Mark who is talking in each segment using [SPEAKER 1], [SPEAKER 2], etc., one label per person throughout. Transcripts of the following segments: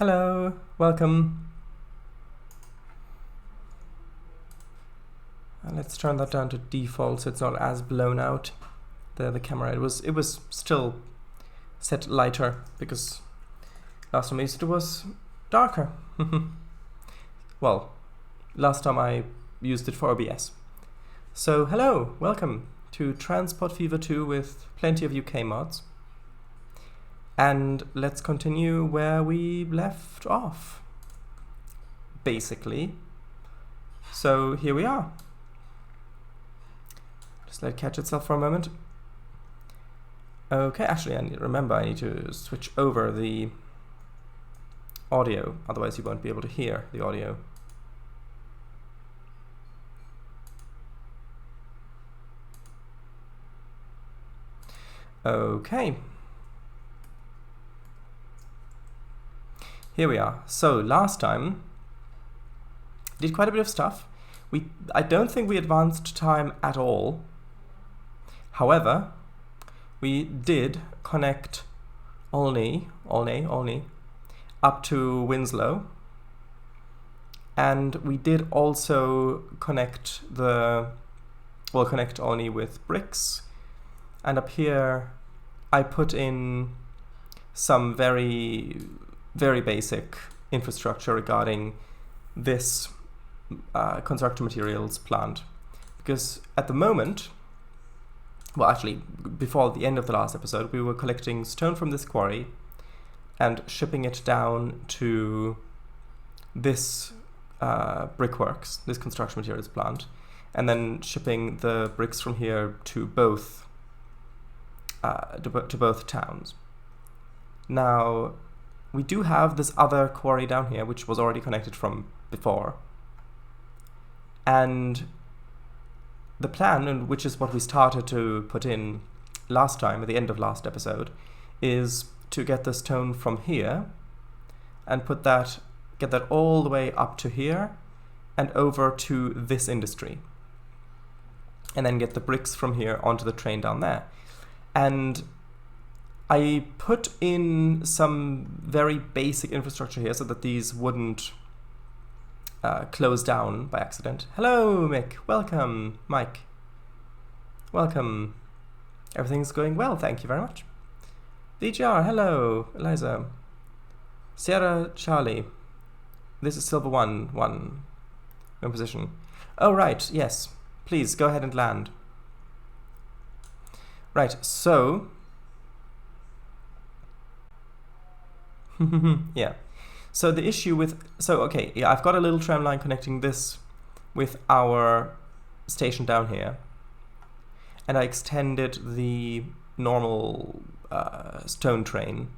[SPEAKER 1] Hello, welcome. Let's turn that down to default so it's not as blown out. The camera, it was still set lighter because last time I used it was darker. Well, last time I used it for OBS. So hello, welcome to Transport Fever 2 with plenty of UK mods. And let's continue where we left off, basically. So here we are. Just let it catch itself for a moment. Okay, actually I need to switch over the audio, otherwise you won't be able to hear the audio. Okay. Here we are. So last time did quite a bit of stuff. I don't think we advanced time at all. However, we did connect Olney up to Winslow, and we did also connect Olney with bricks. And up here I put in some very basic infrastructure regarding this construction materials plant, because at the moment, well actually before the end of the last episode, we were collecting stone from this quarry and shipping it down to this brickworks, this construction materials plant, and then shipping the bricks from here to both towns. Now we do have this other quarry down here, which was already connected from before. And the plan, and which is what we started to put in last time, at the end of last episode, is to get the stone from here and get that all the way up to here and over to this industry. And then get the bricks from here onto the train down there. And I put in some very basic infrastructure here so that these wouldn't close down by accident. Hello, Mick. Welcome, Mike. Welcome. Everything's going well, thank you very much. VGR, hello. Eliza. Sierra Charlie. This is Silver 1. No position. Oh, right, yes. Please, go ahead and land. Right, so... yeah. So the issue with... okay, yeah, I've got a little tram line connecting this with our station down here. And I extended the normal stone train,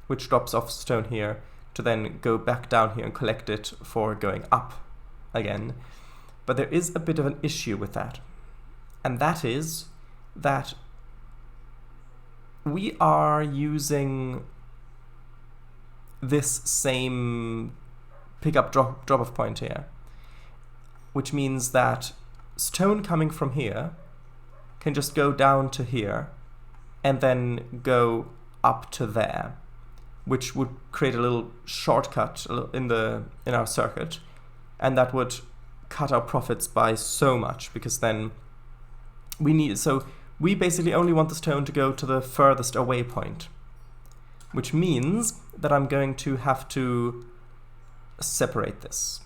[SPEAKER 1] which drops off stone here, to then go back down here and collect it for going up again. But there is a bit of an issue with that. And that is that we are using this same pickup drop-off point here, which means that stone coming from here can just go down to here and then go up to there, which would create a little shortcut in our circuit, and that would cut our profits by so much, because then we basically only want the stone to go to the furthest away point, which means that I'm going to have to separate this.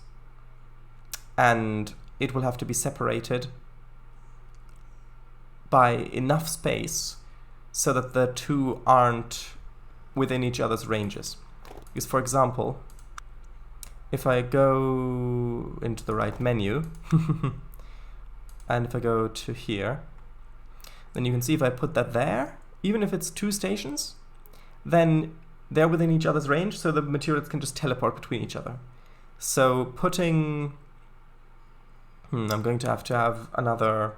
[SPEAKER 1] And it will have to be separated by enough space so that the two aren't within each other's ranges. Because, for example, if I go into the right menu, and if I go to here, then you can see if I put that there, even if it's two stations, then they're within each other's range, so the materials can just teleport between each other. So putting... I'm going to have another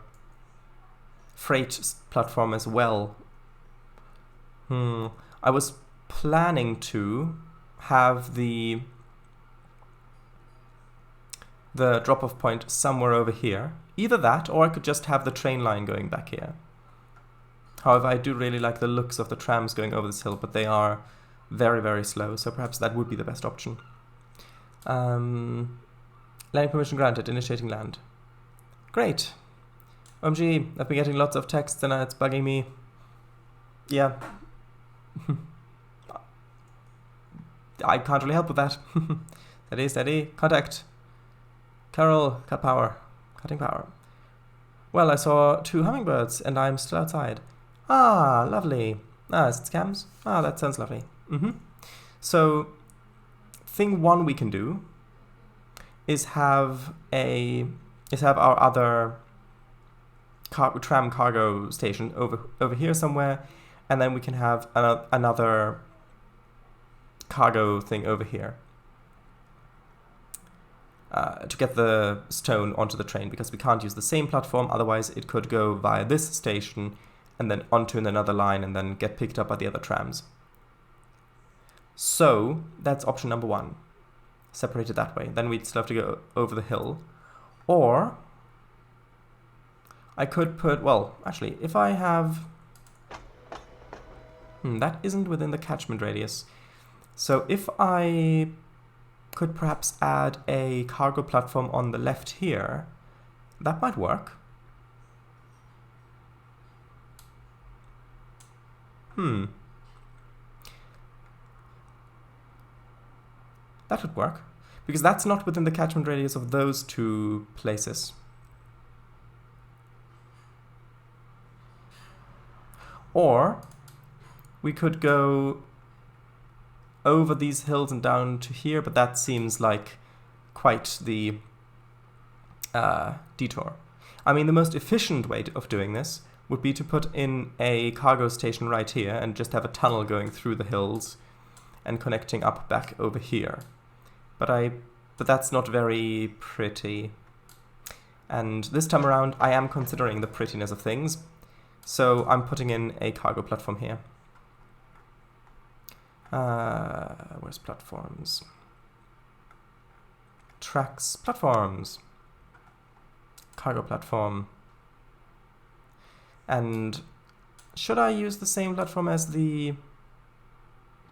[SPEAKER 1] freight platform as well. I was planning to have the drop-off point somewhere over here. Either that, or I could just have the train line going back here. However, I do really like the looks of the trams going over this hill, but they are very, very slow, so perhaps that would be the best option. Landing permission granted, initiating land. Great. OMG, I've been getting lots of texts and it's bugging me. Yeah. I can't really help with that. Steady, steady. Contact. Carol, cut power. Cutting power. Well, I saw 2 hummingbirds and I'm still outside. Ah, lovely. Ah, is it scams? Ah, that sounds lovely. So, thing 1 we can do is have our other tram cargo station over here somewhere, and then we can have another cargo thing over here to get the stone onto the train, because we can't use the same platform, otherwise it could go via this station and then onto another line and then get picked up by the other trams. So that's option number 1, separated that way. Then we'd still have to go over the hill, or I could put, well, actually, if I have... that isn't within the catchment radius. So if I could perhaps add a cargo platform on the left here, that might work. That would work, because that's not within the catchment radius of those 2 places. Or we could go over these hills and down to here, but that seems like quite the detour. I mean, the most efficient way of doing this would be to put in a cargo station right here and just have a tunnel going through the hills and connecting up back over here. But that's not very pretty. And this time around, I am considering the prettiness of things, so I'm putting in a cargo platform here. Where's platforms? Tracks, platforms. Cargo platform. And should I use the same platform as the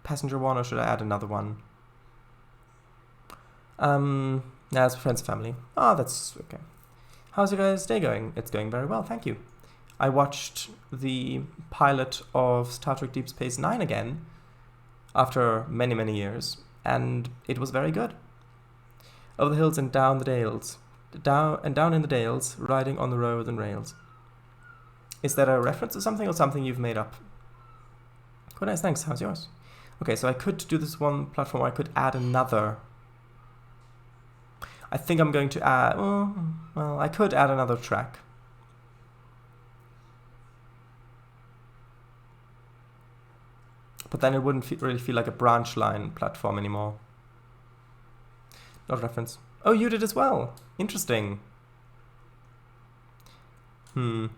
[SPEAKER 1] passenger one, or should I add another one? Yeah, it's friends and family. Oh, that's okay. How's your guys' day going? It's going very well, thank you. I watched the pilot of Star Trek Deep Space Nine again after many, many years, and it was very good. Over the hills and down the dales. Down in the dales, riding on the roads and rails. Is that a reference to something or something you've made up? Quite nice, thanks. How's yours? Okay, so I could do this one platform. I could add another. I think I'm going to add... well, I could add another track. But then it wouldn't really feel like a branch line platform anymore. Not a reference. Oh, you did as well. Interesting. Nah,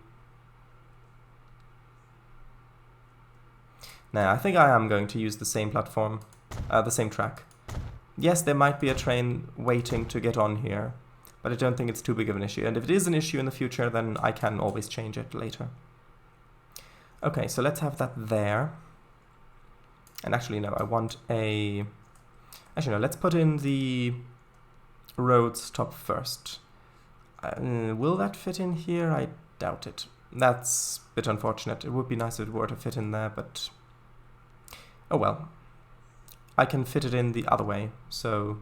[SPEAKER 1] I think I am going to use the same platform, the same track. Yes, there might be a train waiting to get on here, but I don't think it's too big of an issue. And if it is an issue in the future, then I can always change it later. Okay, so let's have that there. And actually, no, I want a... Actually, no, let's put in the road stop first. Will that fit in here? I doubt it. That's a bit unfortunate. It would be nice if it were to fit in there, but... oh well. I can fit it in the other way, so...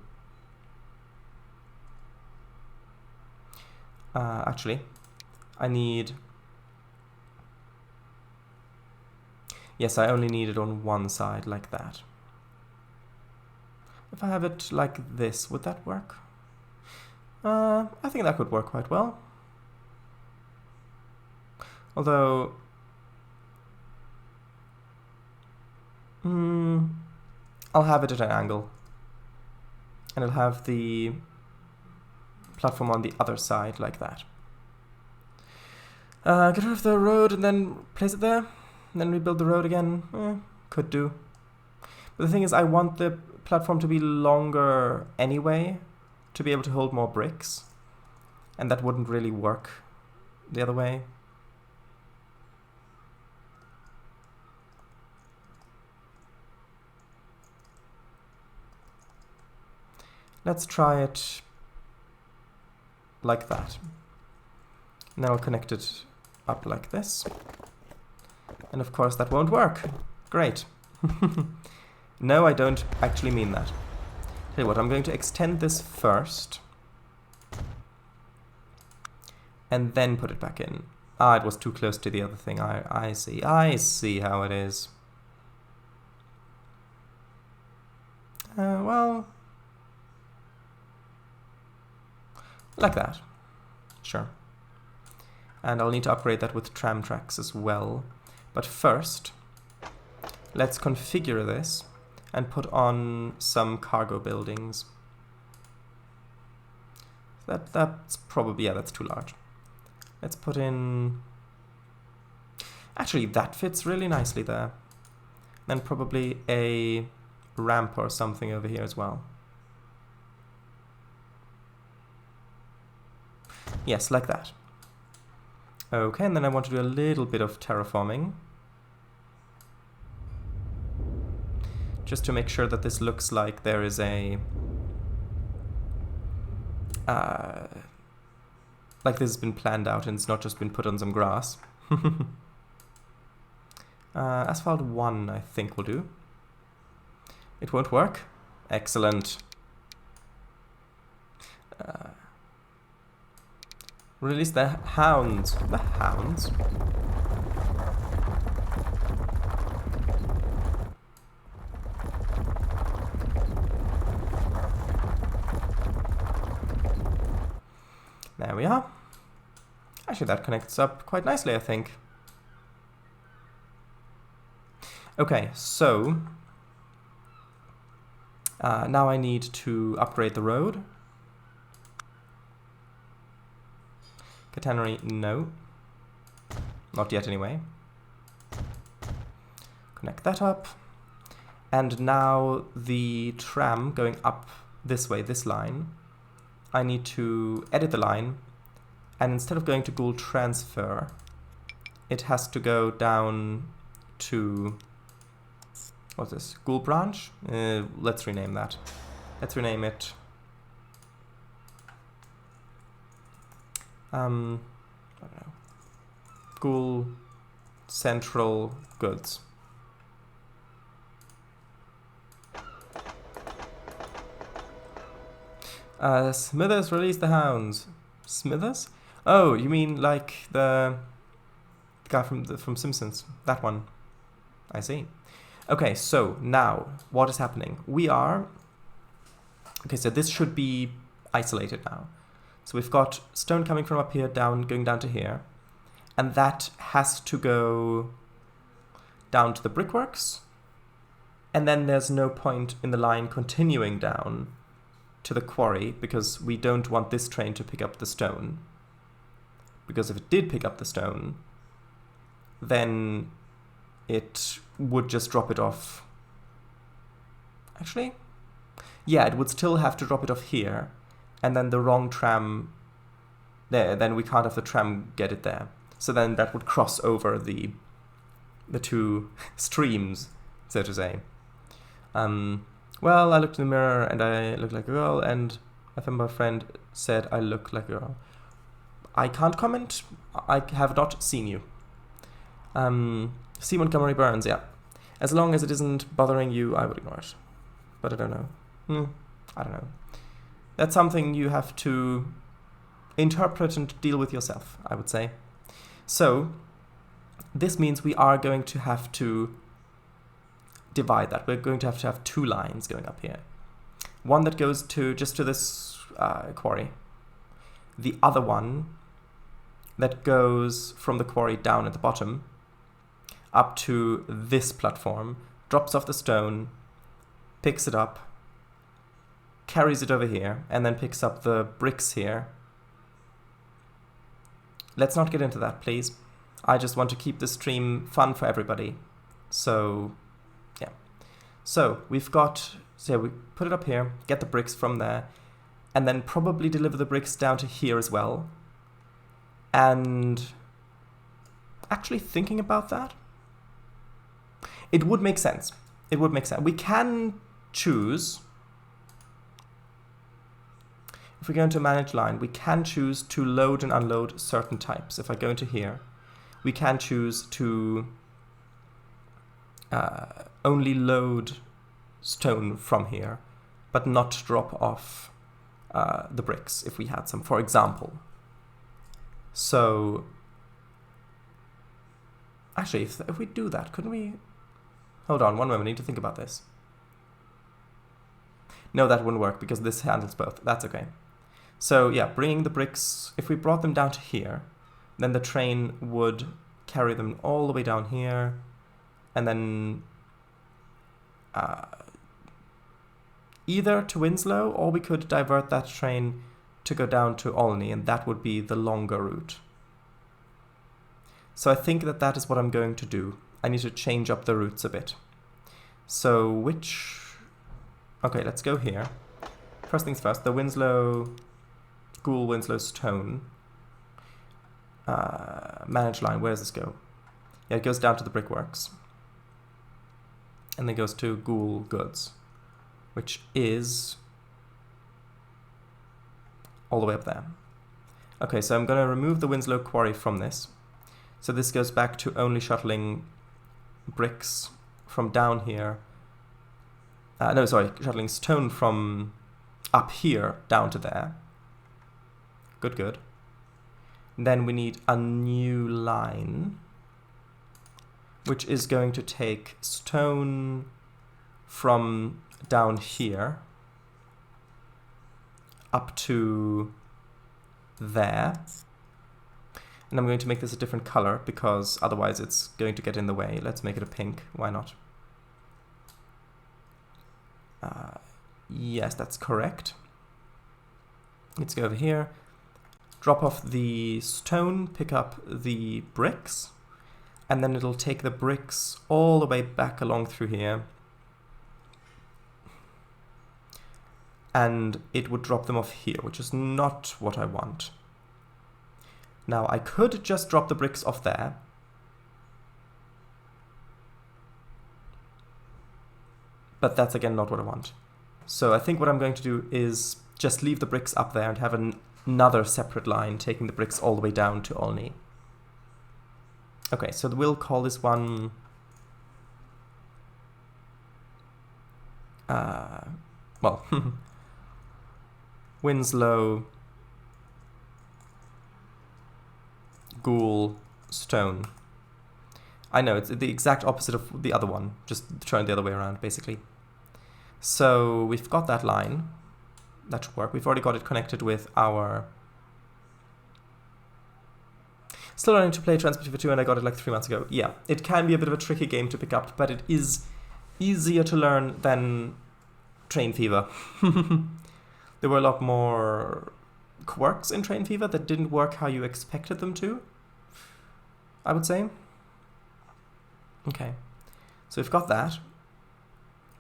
[SPEAKER 1] actually, I need... yes, I only need it on one side, like that. If I have it like this, would that work? I think that could work quite well. Although... I'll have it at an angle. And I'll have the platform on the other side, like that. Get rid of the road and then place it there. And then rebuild the road again. Could do. But the thing is, I want the platform to be longer anyway, to be able to hold more bricks. And that wouldn't really work the other way. Let's try it like that. Now I'll connect it up like this. And of course that won't work. Great. No, I don't actually mean that. Tell you what, I'm going to extend this first. And then put it back in. Ah, it was too close to the other thing. I see. I see how it is. Well... like that. Sure. And I'll need to upgrade that with tram tracks as well. But first, let's configure this and put on some cargo buildings. That's probably, yeah, that's too large. Let's put in... actually, that fits really nicely there. Then probably a ramp or something over here as well. Yes, like that. Okay, and then I want to do a little bit of terraforming. Just to make sure that this looks like there is a... like this has been planned out and it's not just been put on some grass. Asphalt 1, I think, will do. It won't work? Excellent. Release the hounds. The hounds? There we are. Actually, that connects up quite nicely, I think. Okay, so now I need to upgrade the road. Catenary, no. Not yet, anyway. Connect that up. And now the tram going up this way, this line, I need to edit the line, and instead of going to Ghoul Transfer, it has to go down to, what's this, Ghoul Branch? Let's rename that. Let's rename it, I don't know, Ghoul Central Goods. Smithers, release the hounds. Smithers? Oh, you mean like the guy from Simpsons? That one. I see. Okay, so now what is happening? We are... okay, so this should be isolated now. So we've got stone coming from up here, going down to here. And that has to go down to the brickworks. And then there's no point in the line continuing down to the quarry, because we don't want this train to pick up the stone. Because if it did pick up the stone, then it would just drop it off. Actually, yeah, it would still have to drop it off here, and then the wrong tram there, then we can't have the tram get it there. So then that would cross over the two streams, so to say. Well, I looked in the mirror and I looked like a girl, and I think my friend said I look like a girl. I can't comment. I have not seen you. C. Montgomery Burns, yeah. As long as it isn't bothering you, I would ignore it. But I don't know. I don't know. That's something you have to interpret and deal with yourself, I would say. So, this means we are going to have to divide that. We're going to have two lines going up here. One that goes just to this quarry. The other one that goes from the quarry down at the bottom up to this platform, drops off the stone, picks it up, carries it over here, and then picks up the bricks here. Let's not get into that, please. I just want to keep the stream fun for everybody. So... so we've got, so we put it up here, get the bricks from there, and then probably deliver the bricks down to here as well. And actually thinking about that, it would make sense. It would make sense. We can choose if we go into manage line, we can choose to load and unload certain types. If I go into here, we can choose to only load stone from here, but not drop off the bricks if we had some, for example. So actually, if we do that, couldn't we? Hold on, one moment, I need to think about this. No, that wouldn't work because this handles both. That's okay. So yeah, bringing the bricks, if we brought them down to here, then the train would carry them all the way down here, and then either to Winslow, or we could divert that train to go down to Olney, and that would be the longer route. So I think that that is what I'm going to do. I need to change up the routes a bit. So okay, let's go here. First things first, the Winslow, Goole, Winslow, Stone. Manage line, where does this go? Yeah, it goes down to the brickworks. And then goes to Goole Goods, which is all the way up there. Okay, so I'm going to remove the Winslow Quarry from this. So this goes back to only shuttling bricks from down here. No, sorry, shuttling stone from up here down to there. Good, good. Then we need a new line, which is going to take stone from down here up to there. And I'm going to make this a different color because otherwise it's going to get in the way. Let's make it a pink. Why not? Yes, that's correct. Let's go over here. Drop off the stone, pick up the bricks, and then it'll take the bricks all the way back along through here. And it would drop them off here, which is not what I want. Now, I could just drop the bricks off there. But that's again not what I want. So I think what I'm going to do is just leave the bricks up there and have another separate line taking the bricks all the way down to Olney. Okay, so we'll call this one well, Winslow, Goole, Stone. I know, it's the exact opposite of the other one, just turned the other way around, basically. So we've got that line. That should work. We've already got it connected with our... Still learning to play Transport Fever 2, and I got it like 3 months ago. Yeah, it can be a bit of a tricky game to pick up, but it is easier to learn than Train Fever. There were a lot more quirks in Train Fever that didn't work how you expected them to, I would say. Okay, so we've got that.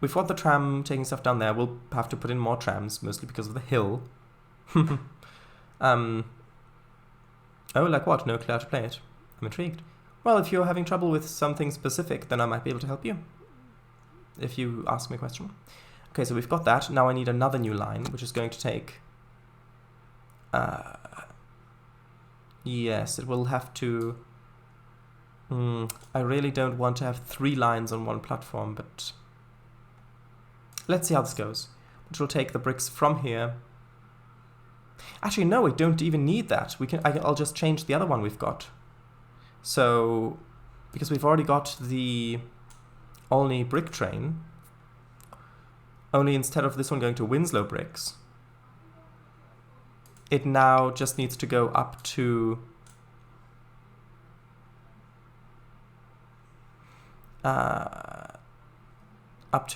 [SPEAKER 1] We've got the tram taking stuff down there. We'll have to put in more trams, mostly because of the hill. Oh, like what? No clue how to play it. I'm intrigued. Well, if you're having trouble with something specific, then I might be able to help you. If you ask me a question. Okay, so we've got that. Now I need another new line, which is going to take... yes, it will have to... I really don't want to have 3 lines on one platform, but... Let's see how this goes. Which will take the bricks from here. Actually, no, we don't even need that. I'll just change the other one we've got. So, because we've already got the Olney brick train, only instead of this one going to Winslow bricks, it now just needs to go up to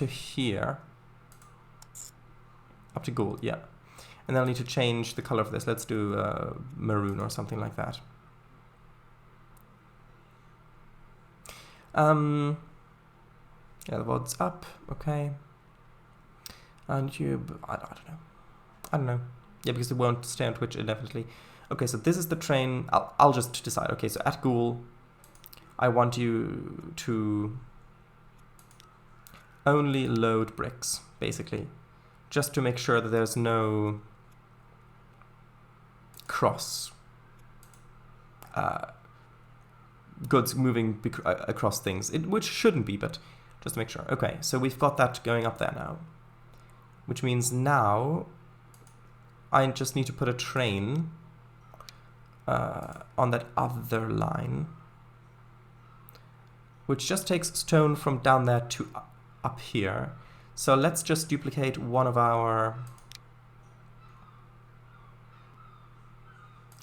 [SPEAKER 1] here. Up to Goole, yeah. And then I'll need to change the color of this. Let's do maroon or something like that. Yeah, the VOD's up, okay. And YouTube, I don't know. Yeah, because it won't stay on Twitch indefinitely. Okay, so this is the train. I'll just decide. Okay, so at Goole, I want you to only load bricks, basically. Just to make sure that there's no across goods moving across things, which shouldn't be, but just to make sure. Okay, so we've got that going up there now, which means now I just need to put a train on that other line, which just takes stone from down there to up here. So let's just duplicate one of our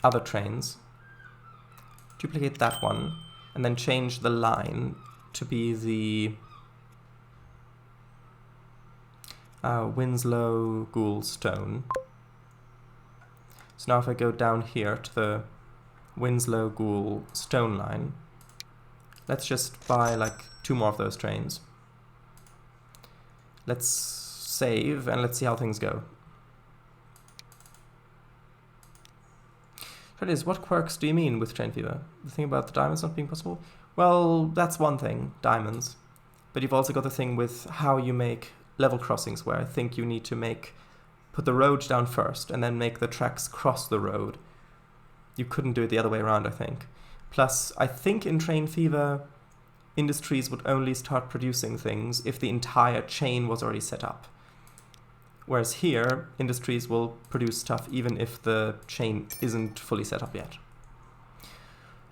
[SPEAKER 1] other trains, duplicate that one, and then change the line to be the Winslow Ghoul Stone. So now if I go down here to the Winslow Ghoul Stone line, let's just buy like 2 more of those trains. Let's save and let's see how things go. That is, what quirks do you mean with train fever? The thing about the diamonds not being possible? Well, that's one thing, diamonds. But you've also got the thing with how you make level crossings, where I think you need to put the road down first and then make the tracks cross the road. You couldn't do it the other way around, I think. Plus, I think in train fever, industries would only start producing things if the entire chain was already set up. Whereas here, industries will produce stuff even if the chain isn't fully set up yet.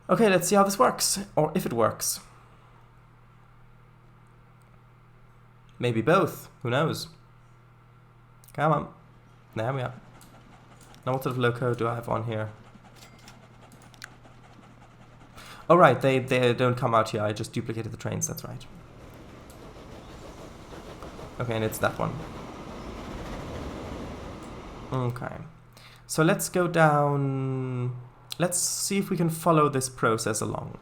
[SPEAKER 1] Okay, let's see how this works, or if it works. Maybe both, who knows? Come on. There we are. Now what sort of loco do I have on here? Oh right, they don't come out here, I just duplicated the trains, that's right. Okay, and it's that one. Okay, so let's go down, let's see if we can follow this process along.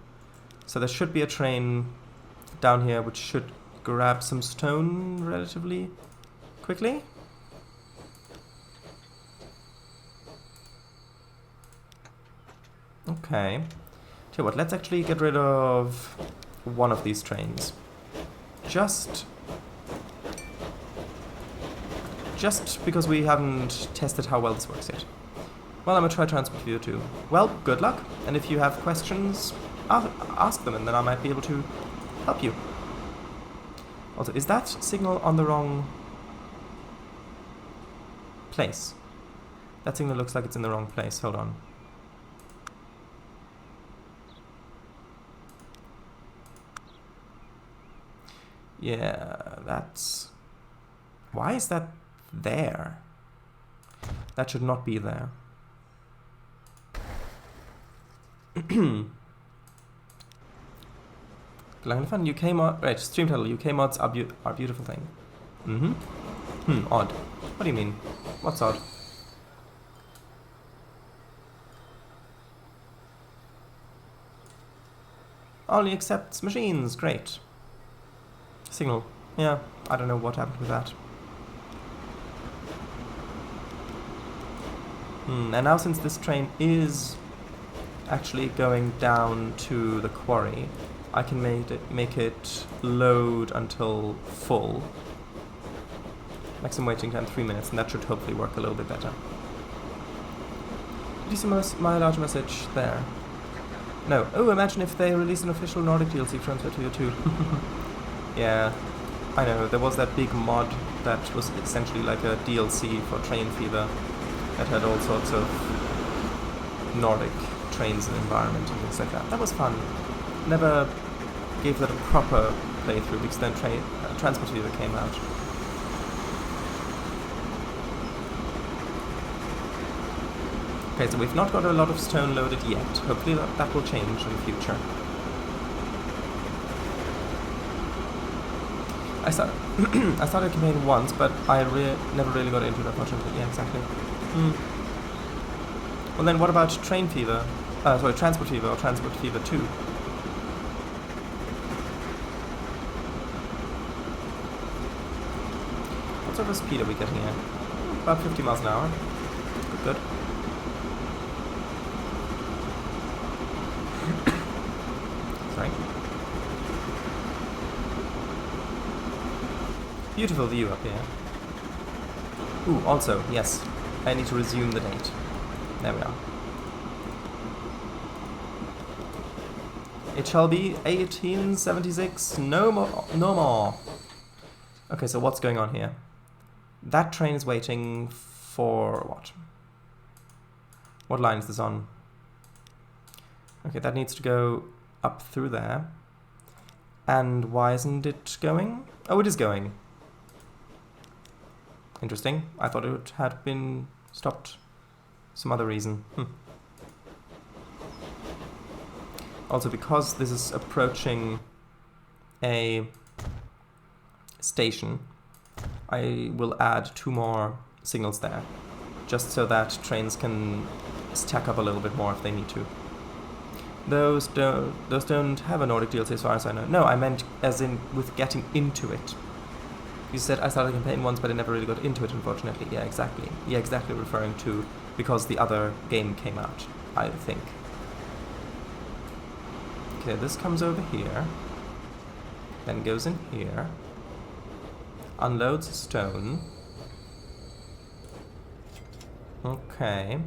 [SPEAKER 1] So there should be a train down here which should grab some stone relatively quickly. Okay, tell you what, let's actually get rid of one of these trains. Just because we haven't tested how well this works yet. Well, I'm going to try Transport Fever too. Well, good luck, and if you have questions, ask them, and then I might be able to help you. Also, is that signal on the wrong place? That signal looks like it's in the wrong place. Hold on. Yeah, that's... Why is that there? That should not be there. Langlefan, UK mod... Right, stream title, UK mods are a beautiful thing. Odd. What do you mean? What's odd? Only accepts machines, great. Signal. Yeah, I don't know what happened with that. And now since this train is actually going down to the quarry, I can make it load until full. Maximum waiting time 3 minutes, and that should hopefully work a little bit better. Did you see my large message there? No. Oh, imagine if they released an official Nordic DLC for Transport Fever 2. Yeah, I know, there was that big mod that was essentially like a DLC for Train Fever that had all sorts of Nordic trains and environment and things like that. That was fun. Never gave that a proper playthrough because then Transport Fever came out. Okay, so we've not got a lot of stone loaded yet. Hopefully that will change in the future. I started a campaign once, but I never really got into it that much. Yeah, exactly. Well then, what about Train Fever? Sorry, Transport Fever or Transport Fever 2? What sort of speed are we getting here? About 50 miles an hour. Good. Sorry. Beautiful view up here. Ooh, also, yes, I need to resume the date. There we are. It shall be 1876. No more. No more. Okay, so what's going on here? That train is waiting for what? What line is this on? Okay, that needs to go up through there. And why isn't it going? Oh, it is going. Interesting. I thought it had been stopped. Some other reason. Also, because this is approaching a station, I will add 2 more signals there, just so that trains can stack up a little bit more if they need to. Those don't have a Nordic DLC as far as I know. No, I meant as in with getting into it. You said I started a campaign once, but I never really got into it, unfortunately. Yeah, exactly. Yeah, exactly referring to because the other game came out, I think. Okay, this comes over here, then goes in here, unloads a stone. Okay,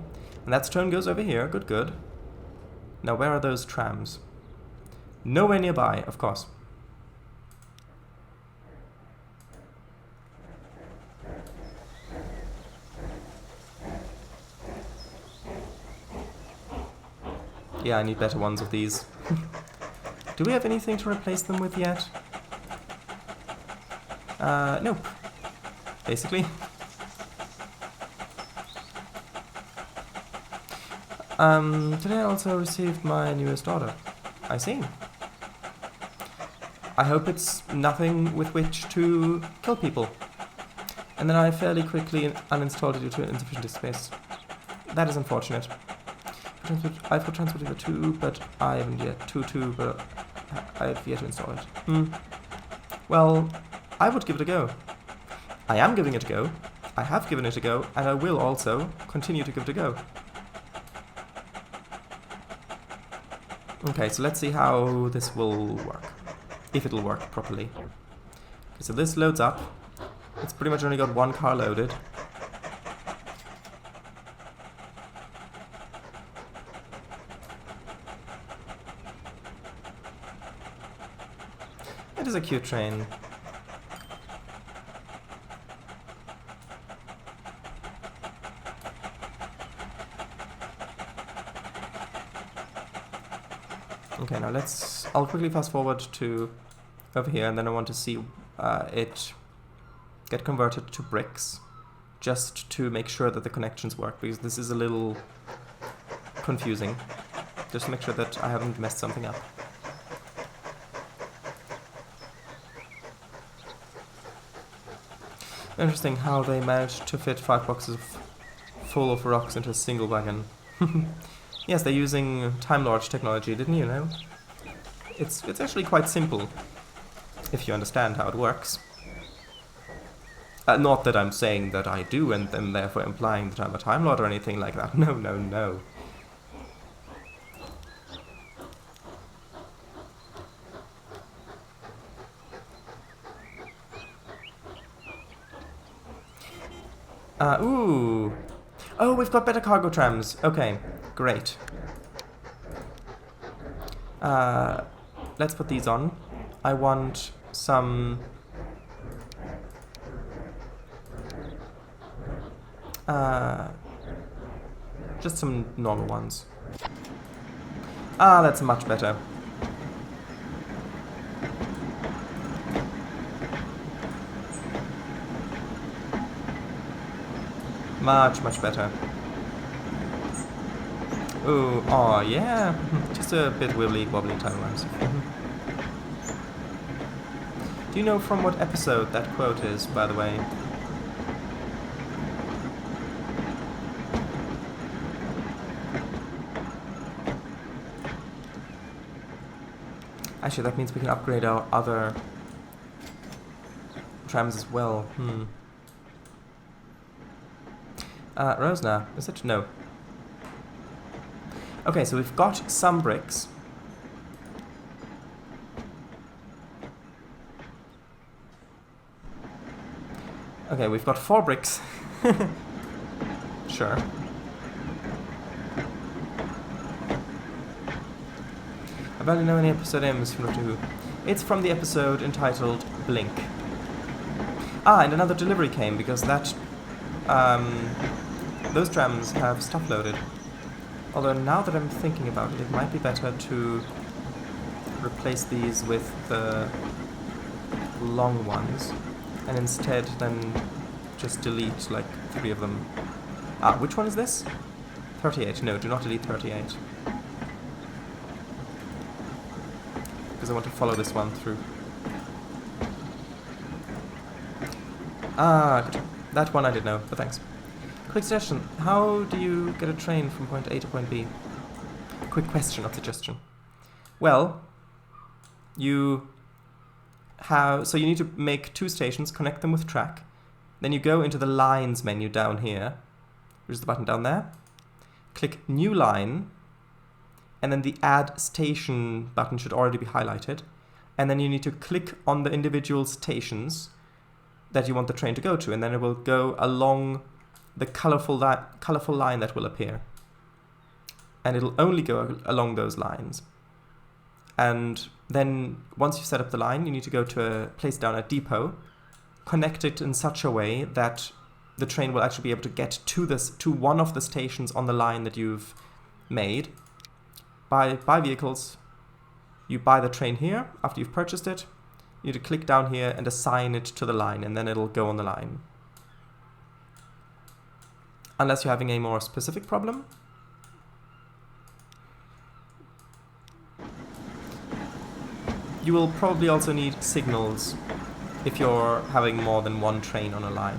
[SPEAKER 1] and that stone goes over here, good, good. Now where are those trams? Nowhere nearby, of course. Yeah, I need better ones of these. Do we have anything to replace them with yet? Nope. Basically. Today I also received my newest order. I see. I hope it's nothing with which to kill people. And then I fairly quickly uninstalled it due to insufficient disk space. That is unfortunate. I've got transport 2, but I haven't yet. 2, but I have yet to install it. Well, I would give it a go. I am giving it a go. I have given it a go, and I will also continue to give it a go. Okay, so let's see how this will work. If it'll work properly. Okay, so this loads up. It's pretty much only got 1 car loaded. It is a cute train. Okay, now I'll quickly fast forward to over here, and then I want to see it get converted to bricks, just to make sure that the connections work, because this is a little confusing. Just to make sure that I haven't messed something up. Interesting how they managed to fit 5 boxes full of rocks into a single wagon. Yes, they're using Time Lord technology, didn't you know? It's actually quite simple, if you understand how it works. Not that I'm saying that I do, and then therefore implying that I'm a Time Lord or anything like that. No, no, no. Ooh. Oh, we've got better cargo trams. Okay, great. Let's put these on. I want some... just some normal ones. Ah, that's much better. Much, much better. Ooh, oh yeah, just a bit wibbly-wobbly time-wise. Do you know from what episode that quote is, by the way? Actually, that means we can upgrade our other trams as well. Rosna, is it? No. Okay, so we've got some bricks. Okay, we've got 4 bricks. Sure. I barely know any episode names from Doctor Who. It's from the episode entitled Blink. Ah, and another delivery came because that those trams have stuff loaded. Although now that I'm thinking about it, it might be better to replace these with the long ones, and instead then just delete like 3 of them. Ah, which one is this? 38. No, do not delete 38. Because I want to follow this one through. Ah, good. That one I did know, but thanks. Quick suggestion. How do you get a train from point A to point B? Quick question, not suggestion. Well, you need to make 2 stations, connect them with track. Then you go into the lines menu down here, which is the button down there. Click new line, and then the add station button should already be highlighted. And then you need to click on the individual stations that you want the train to go to, and then it will go along the colorful line that will appear. And it'll only go along those lines. And then once you've set up the line, you need to go to place down a depot, connect it in such a way that the train will actually be able to get to one of the stations on the line that you've made. Buy vehicles. You buy the train here after you've purchased it. You need to click down here and assign it to the line, and then it'll go on the line. Unless you're having a more specific problem. You will probably also need signals if you're having more than one train on a line.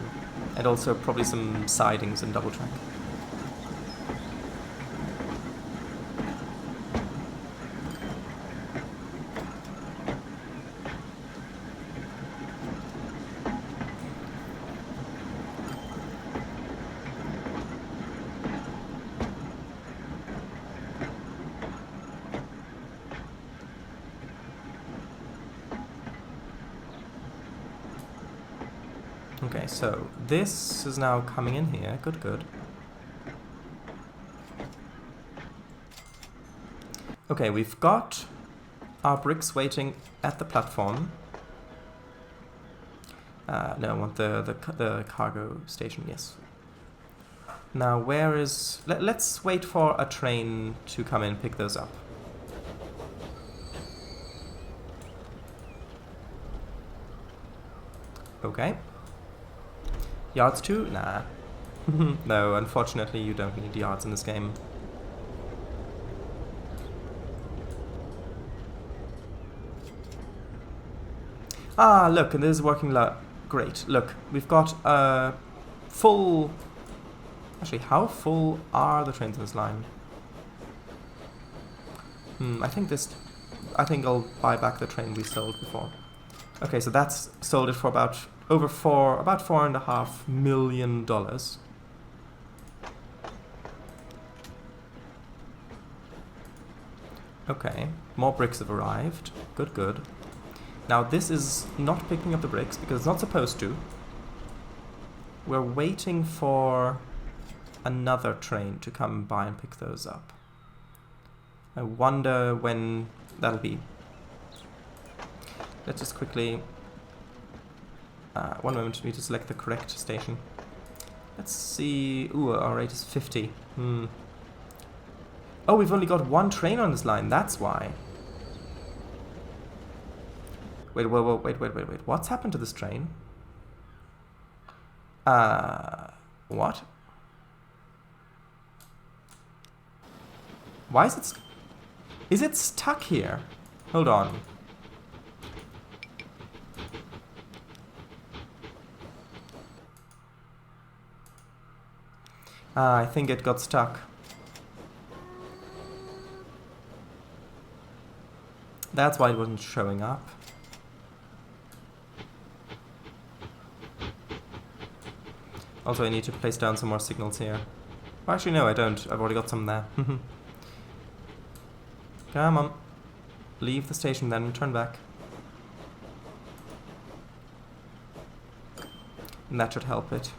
[SPEAKER 1] And also probably some sidings and double track. Okay, so this is now coming in here. Good, good. Okay, we've got our bricks waiting at the platform. No, I want the cargo station, yes. Now, where is... Let's wait for a train to come in and pick those up. Okay. Yards too? Nah. No, unfortunately you don't need yards in this game. Ah, look, and this is working great. Look, we've got a full... Actually, how full are the trains in this line? I think I'll buy back the train we sold before. Okay, so that's sold it for about $4.5 million. Okay, more bricks have arrived. Good, good. Now this is not picking up the bricks because it's not supposed to. We're waiting for another train to come by and pick those up. I wonder when that'll be. Let's just quickly... one moment for me to select the correct station. Let's see... Ooh, our rate is 50. Oh, we've only got one train on this line, that's why. Wait. What's happened to this train? What? Why is it... Is it stuck here? Hold on. I think it got stuck. That's why it wasn't showing up. Also, I need to place down some more signals here. Well, actually, no, I don't. I've already got some there. Come on. Leave the station then and turn back. And that should help it.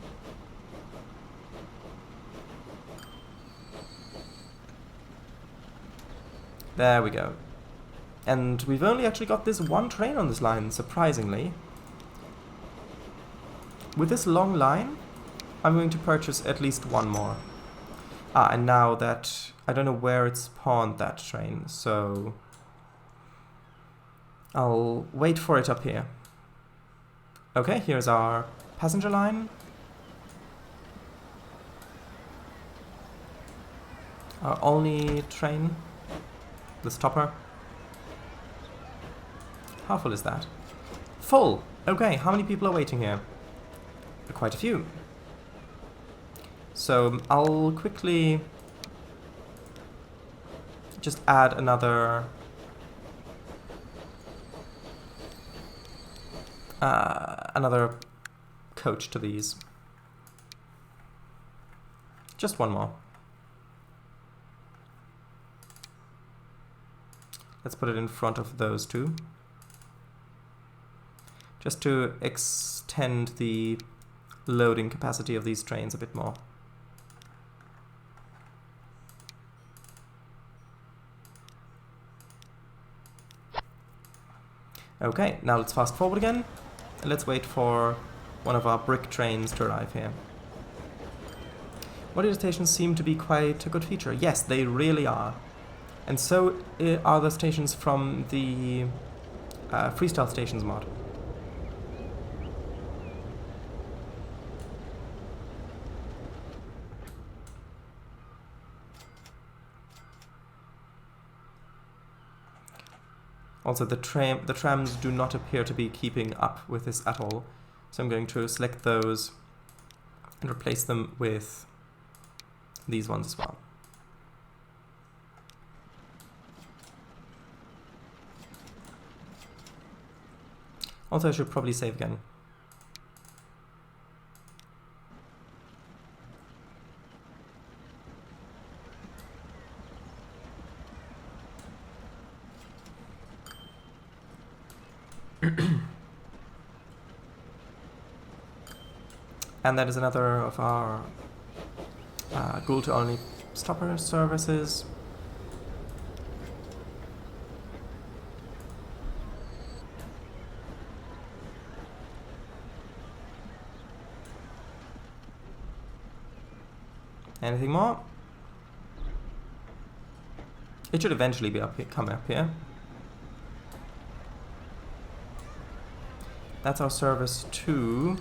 [SPEAKER 1] There we go. And we've only actually got this one train on this line, surprisingly. With this long line, I'm going to purchase at least one more. And now that... I don't know where it spawned, that train, so... I'll wait for it up here. Okay, here's our passenger line. Our only train. The stopper. How full is that? Full! Okay, how many people are waiting here? Quite a few. So I'll quickly just add another coach to these. Just one more. Let's put it in front of those two. Just to extend the loading capacity of these trains a bit more. Okay, now let's fast forward again. And let's wait for one of our brick trains to arrive here. Modular stations seem to be quite a good feature. Yes, they really are. And so are the stations from the Freestyle Stations mod. Also, the trams do not appear to be keeping up with this at all. So I'm going to select those and replace them with these ones as well. Also, I should probably save again. And that is another of our Ghoul-to-only stopper services. Anything more? It should eventually be up here, come up here. That's our service to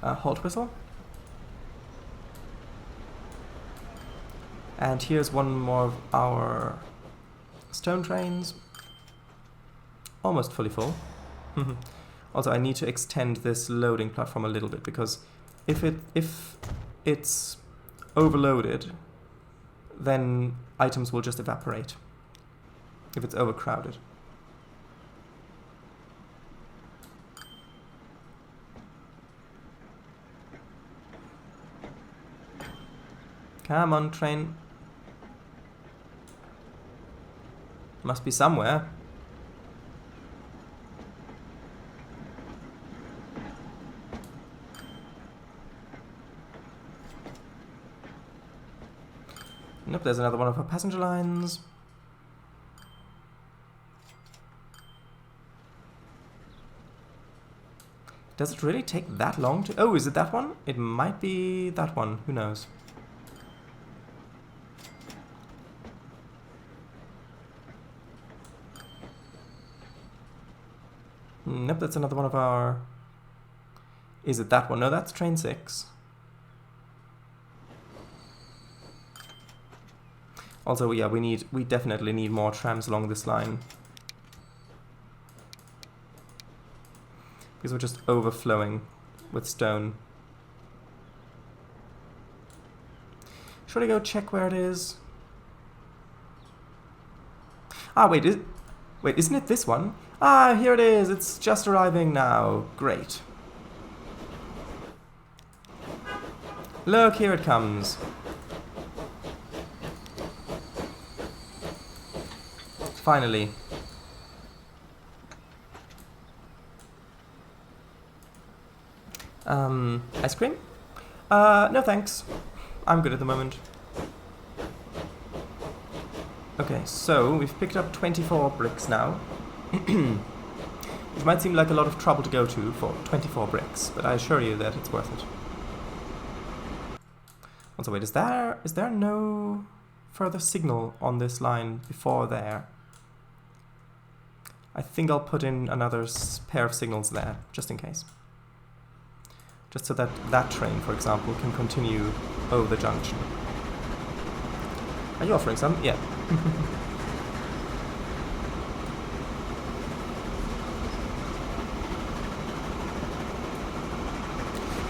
[SPEAKER 1] Halt Whistle. And here's one more of our stone trains. Almost fully full. Also, I need to extend this loading platform a little bit, because if it's overloaded, then items will just evaporate if it's overcrowded. Come on, train. Must be somewhere. Nope, there's another one of our passenger lines. Does it really take that long to... Oh, is it that one? It might be that one. Who knows? Nope, that's another one of our... Is it that one? No, that's train 6. Also, yeah, we definitely need more trams along this line. Because we're just overflowing with stone. Should I go check where it is? Ah, wait, isn't it this one? Ah, here it is! It's just arriving now. Great. Look, here it comes. Finally. Ice cream? No thanks. I'm good at the moment. Okay, Okay, so we've picked up 24 bricks now. It might seem like a lot of trouble to go to for 24 bricks, but I assure you that it's worth it. Also, wait, is there no further signal on this line before there? I think I'll put in another pair of signals there, just in case. Just so that that train, for example, can continue over the junction. Are you offering some? Yeah.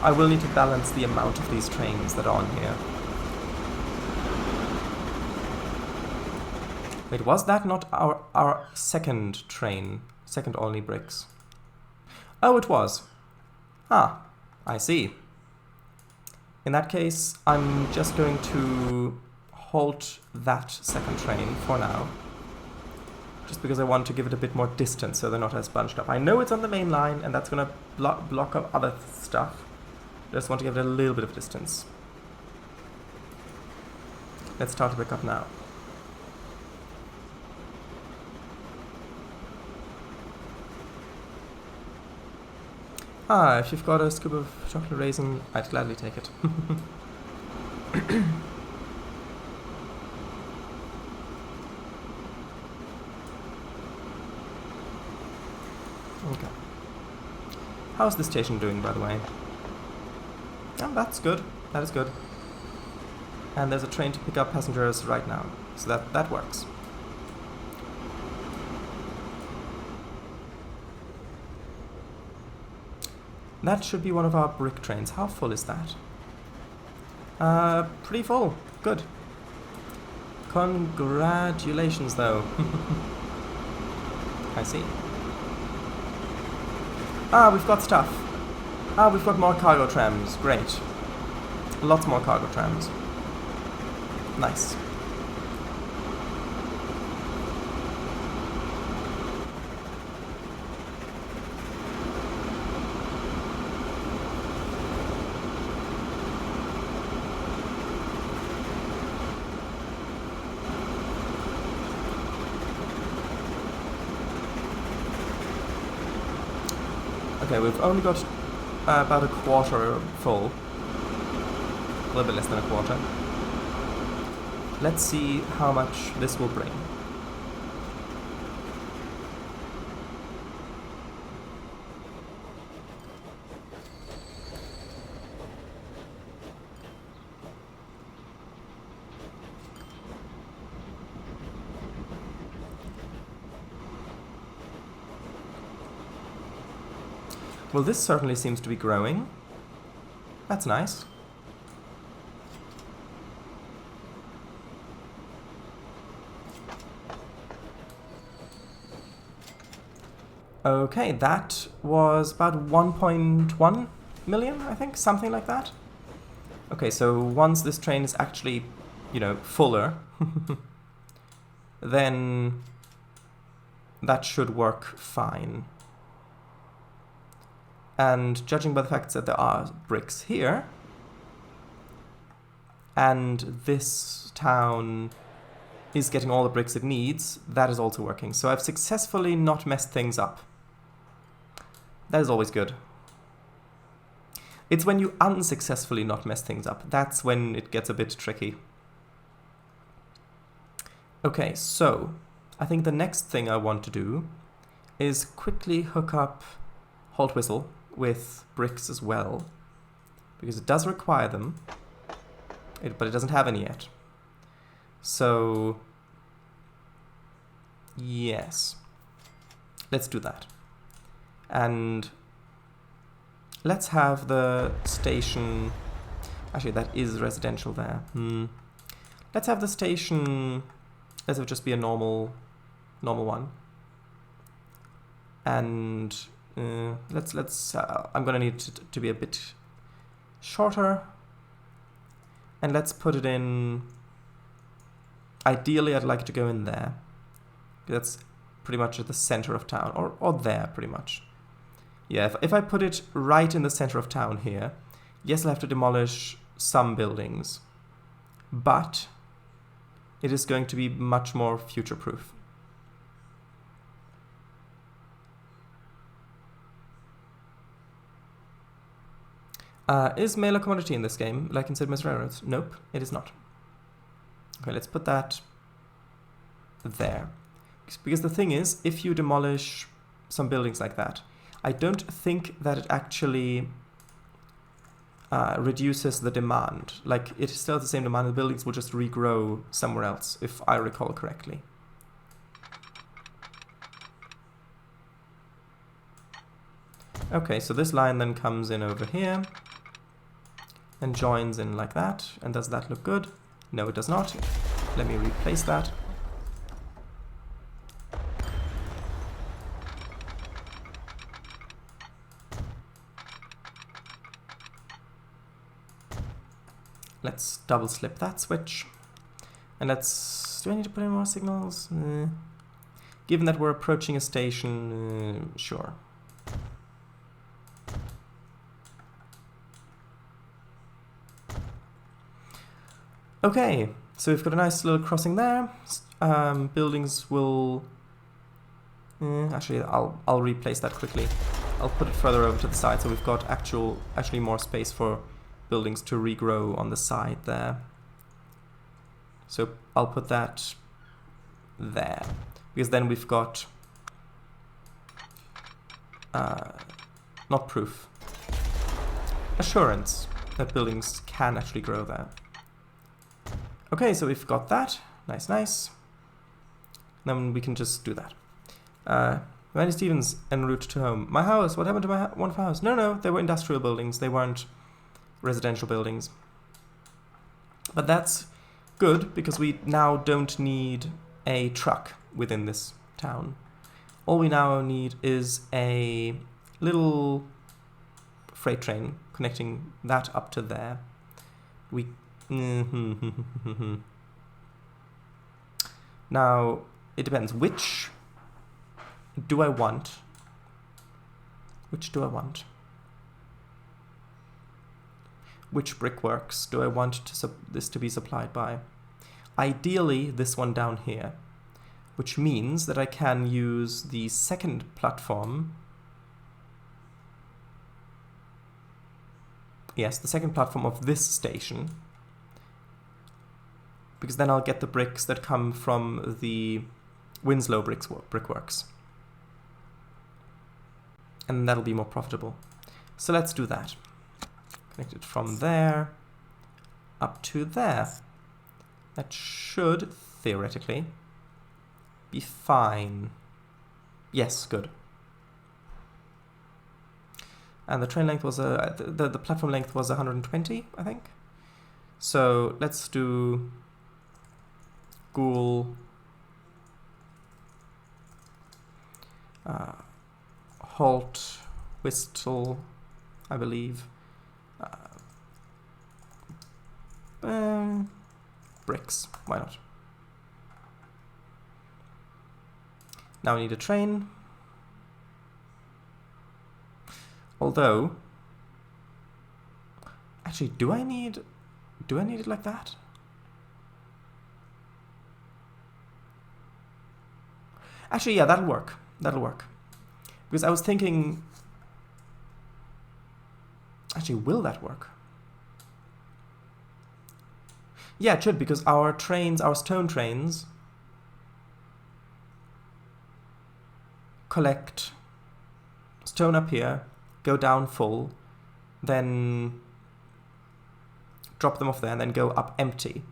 [SPEAKER 1] I will need to balance the amount of these trains that are on here. Wait, was that not our second train? Second only bricks? Oh, it was. Ah, I see. In that case, I'm just going to halt that second train for now. Just because I want to give it a bit more distance so they're not as bunched up. I know it's on the main line and that's going to block up other stuff. I just want to give it a little bit of distance. Let's start to pick up now. Ah, if you've got a scoop of chocolate raisin, I'd gladly take it. Okay. How's the station doing, by the way? Oh, that's good. That is good. And there's a train to pick up passengers right now, so that works. That should be one of our brick trains. How full is that? Pretty full. Good. Congratulations, though. I see. Ah, we've got stuff. Ah, we've got more cargo trams. Great. Lots more cargo trams. Nice. Okay, we've only got about a quarter full. A little bit less than a quarter. Let's see how much this will bring. Well, this certainly seems to be growing. That's nice. Okay, that was about 1.1 million, I think, something like that. Okay, so once this train is actually, fuller, then that should work fine. And judging by the fact that there are bricks here, and this town is getting all the bricks it needs, that is also working. So I've successfully not messed things up. That is always good. It's when you unsuccessfully not mess things up. That's when it gets a bit tricky. Okay, so I think the next thing I want to do is quickly hook up Halt Whistle with bricks as well, because it does require them, but it doesn't have any yet. So yes, let's do that. And let's have the station, actually that is residential there. Let's have the station, let's have just be a normal one. And let's I'm gonna need it to be a bit shorter, and let's put it in, ideally I'd like it to go in there. That's pretty much at the center of town, or there pretty much. Yeah, if I put it right in the center of town here, yes, I'll have to demolish some buildings, but it is going to be much more future-proof. Is mail a commodity in this game, like in Sid Meier's Railroads? Nope, it is not. Okay, let's put that there. Because the thing is, if you demolish some buildings like that, I don't think that it actually reduces the demand. Like, it is still the same demand, the buildings will just regrow somewhere else, if I recall correctly. Okay, so this line then comes in over here and joins in like that. And does that look good? No, it does not. Let me replace that. Let's double slip that switch. And let's... do I need to put in more signals? Given that we're approaching a station, sure. Okay, so we've got a nice little crossing there. Buildings will... actually, I'll replace that quickly. I'll put it further over to the side so we've got actually more space for buildings to regrow on the side there. So I'll put that there, because then we've got not proof, assurance that buildings can actually grow there. Okay, so we've got that. Nice, nice. Then we can just do that. Randy Stevens en route to home. My house, what happened to my wonderful house? No, they were industrial buildings. They weren't residential buildings. But that's good, because we now don't need a truck within this town. All we now need is a little freight train connecting that up to there. We... Now, it depends. Which do I want? Which do I want? Which brickworks do I want this to be supplied by? Ideally, this one down here, which means that I can use the second platform. Yes, the second platform of this station, because then I'll get the bricks that come from the Winslow brickworks. And that'll be more profitable. So let's do that. Connect it from there up to there. That should, theoretically, be fine. Yes, good. And the train length was the platform length was 120, I think. So let's do Ghoul halt whistle, I believe. Bricks, why not? Now we need a train. Although, actually, do I need it like that? Actually, yeah, that'll work. That'll work. Because I was thinking, actually, will that work? Yeah, it should, because our trains, our stone trains, collect stone up here, go down full, then drop them off there, and then go up empty.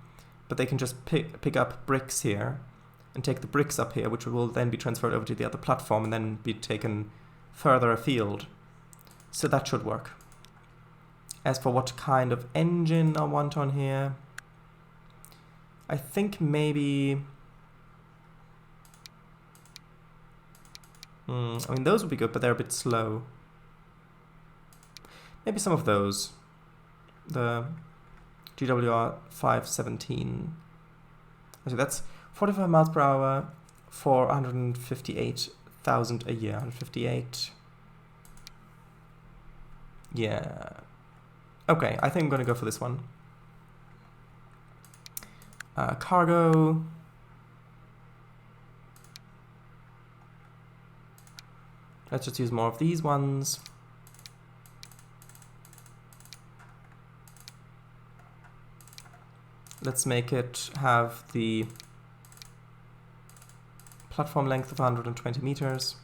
[SPEAKER 1] But they can just pick up bricks here and take the bricks up here, which will then be transferred over to the other platform and then be taken further afield. So that should work. As for what kind of engine I want on here, I think maybe... I mean, those would be good, but they're a bit slow. Maybe some of those. The GWR 517. So that's 45 miles per hour for 158,000 a year. 158. Yeah. Okay, I think I'm going to go for this one. Cargo. Let's just use more of these ones. Let's make it have the platform length of 120 meters.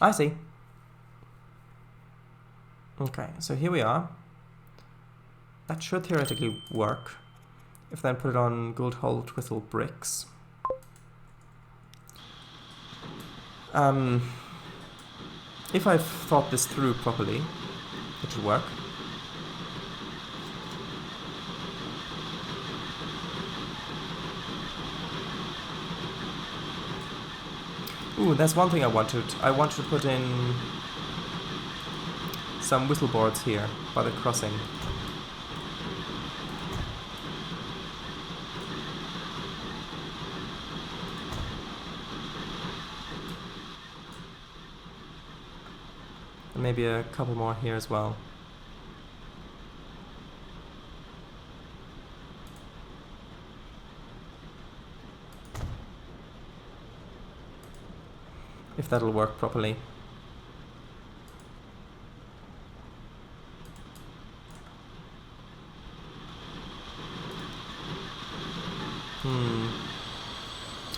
[SPEAKER 1] I see. Okay, so here we are. That should theoretically work. If then put it on gold hull twistle bricks. If I've thought this through properly, it should work. Ooh, that's one thing I wanted. I wanted to put in some whistle boards here by the crossing. And maybe a couple more here as well. If that'll work properly.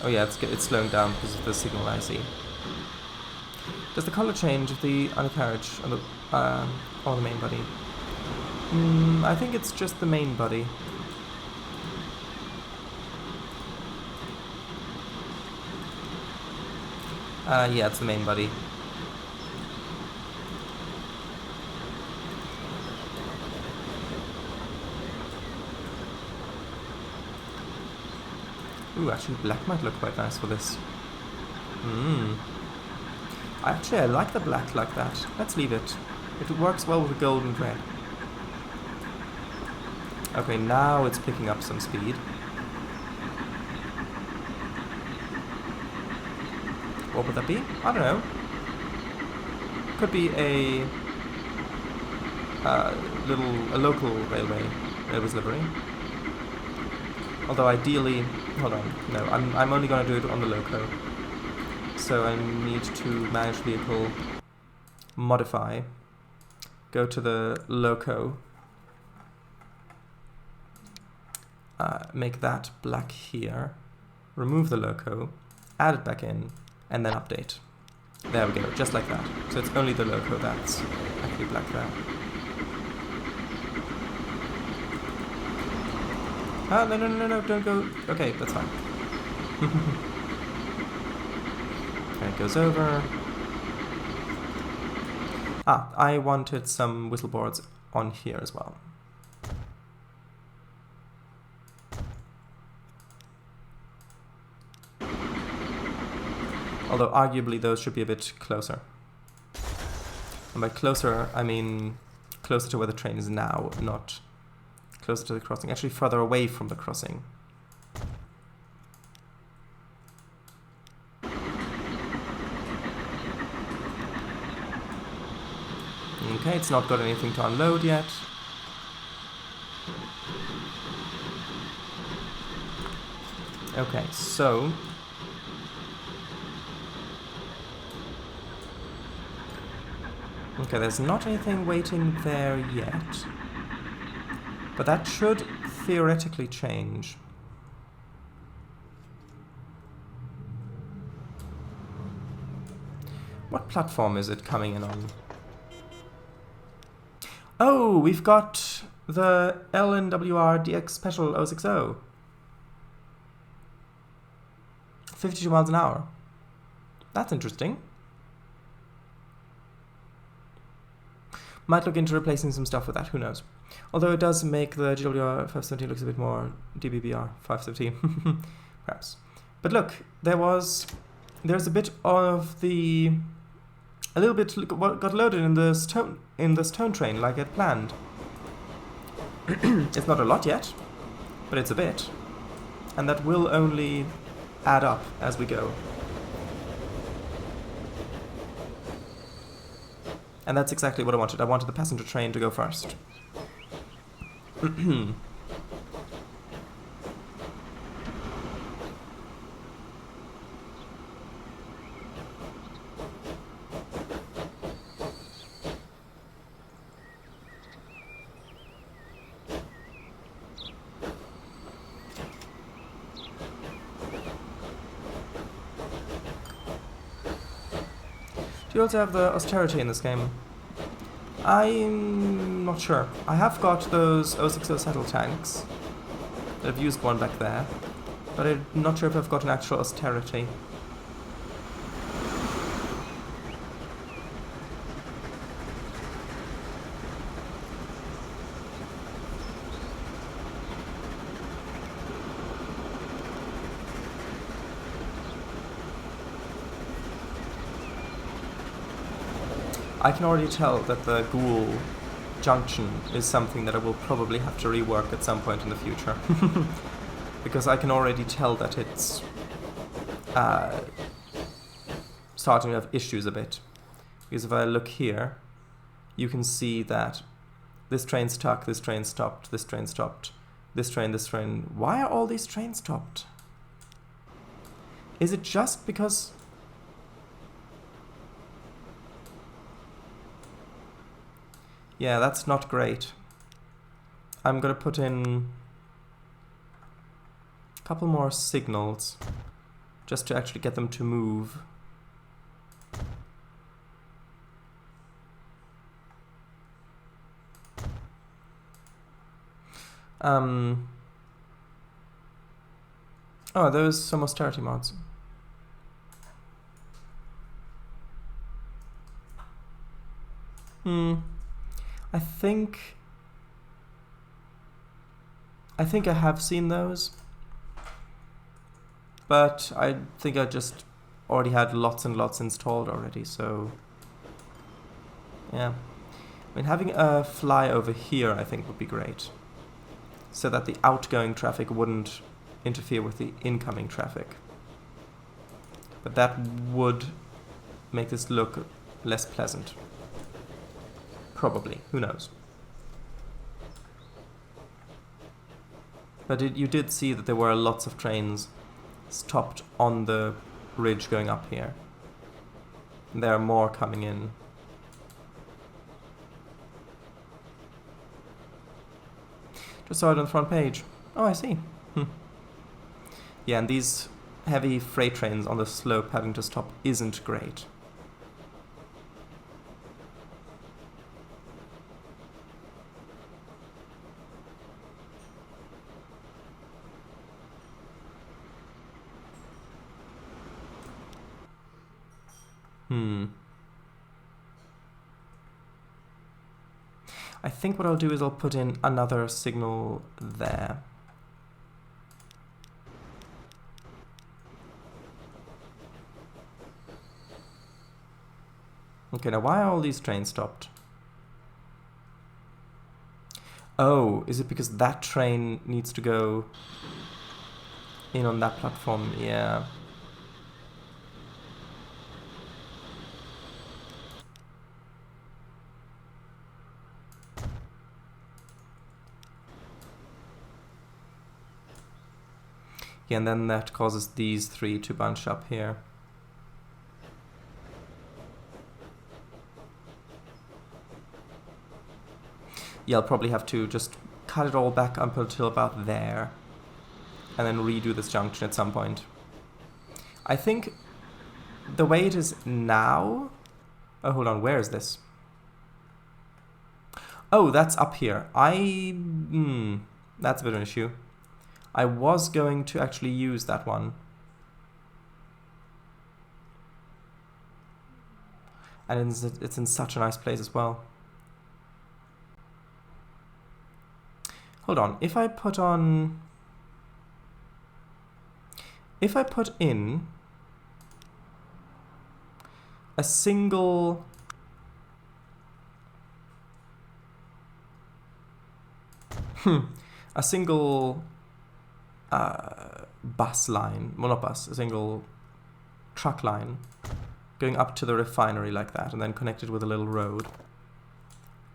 [SPEAKER 1] Oh yeah, it's slowing down because of the signal I see. Does the color change of the undercarriage on the or the main body? I think it's just the main body. Yeah, it's the main body. Ooh, actually black might look quite nice for this. Actually, I like the black like that. Let's leave it. It works well with the gold and red. Okay, now it's picking up some speed. What would that be? I don't know. Could be a local railway's livery. Although ideally, hold on, no, I'm only going to do it on the loco. So I need to manage vehicle, modify, go to the loco, make that black here, remove the loco, add it back in, and then update. There we go, just like that. So it's only the loco that's actually black there. Ah, no, don't go. Okay, that's fine. And it goes over. Ah, I wanted some whistle boards on here as well. Although arguably those should be a bit closer. And by closer, I mean closer to where the train is now, not closer to the crossing. Actually further away from the crossing. Okay, it's not got anything to unload yet. Okay, so okay, there's not anything waiting there yet. But that should theoretically change. What platform is it coming in on? Oh, we've got the LNWR DX Special 060. 52 miles an hour. That's interesting. Might look into replacing some stuff with that, who knows. Although it does make the GWR 570 looks a bit more DBBR 570, perhaps. But look, there's a bit of a little bit got loaded in the stone train like I'd planned. It's not a lot yet, but it's a bit, and that will only add up as we go. And that's exactly what I wanted. I wanted the passenger train to go first. Do you also have the austerity in this game? I'm not sure. I have got those 060 saddle tanks. I've used one back there. But I'm not sure if I've got an actual austerity. I can already tell that the Ghoul junction is something that I will probably have to rework at some point in the future. Because I can already tell that it's starting to have issues a bit. Because if I look here, you can see that this train's stuck, this train stopped, this train stopped, this train. Why are all these trains stopped? Is it just because... Yeah, that's not great. I'm gonna put in a couple more signals just to actually get them to move. Oh, are those some austerity mods? I think I have seen those, but I think I just already had lots and lots installed already, so yeah. I mean, having a flyover here I think would be great, so that the outgoing traffic wouldn't interfere with the incoming traffic. But that would make this look less pleasant. Probably, who knows. But you did see that there were lots of trains stopped on the ridge going up here. And there are more coming in. Just saw it on the front page. Oh, I see. Yeah, and these heavy freight trains on the slope having to stop isn't great. I think what I'll do is I'll put in another signal there. Okay, now why are all these trains stopped? Oh, is it because that train needs to go in on that platform? Yeah. Yeah, and then that causes these three to bunch up here. Yeah, I'll probably have to just cut it all back up until about there, and then redo this junction at some point. I think the way it is now... Oh, hold on, where is this? Oh, that's up here. That's a bit of an issue. I was going to actually use that one. And it's in such a nice place as well. Hold on, if I put in a single bus line, well not bus, a single truck line going up to the refinery like that and then connected with a little road.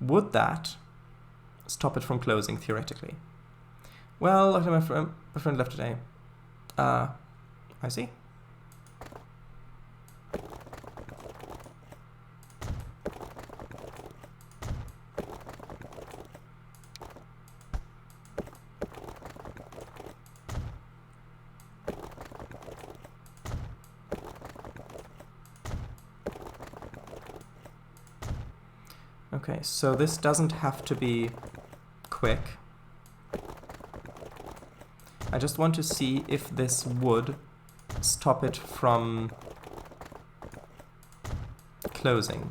[SPEAKER 1] Would that stop it from closing, theoretically? Well, luckily my friend left today. I see. Okay, so this doesn't have to be quick. I just want to see if this would stop it from closing.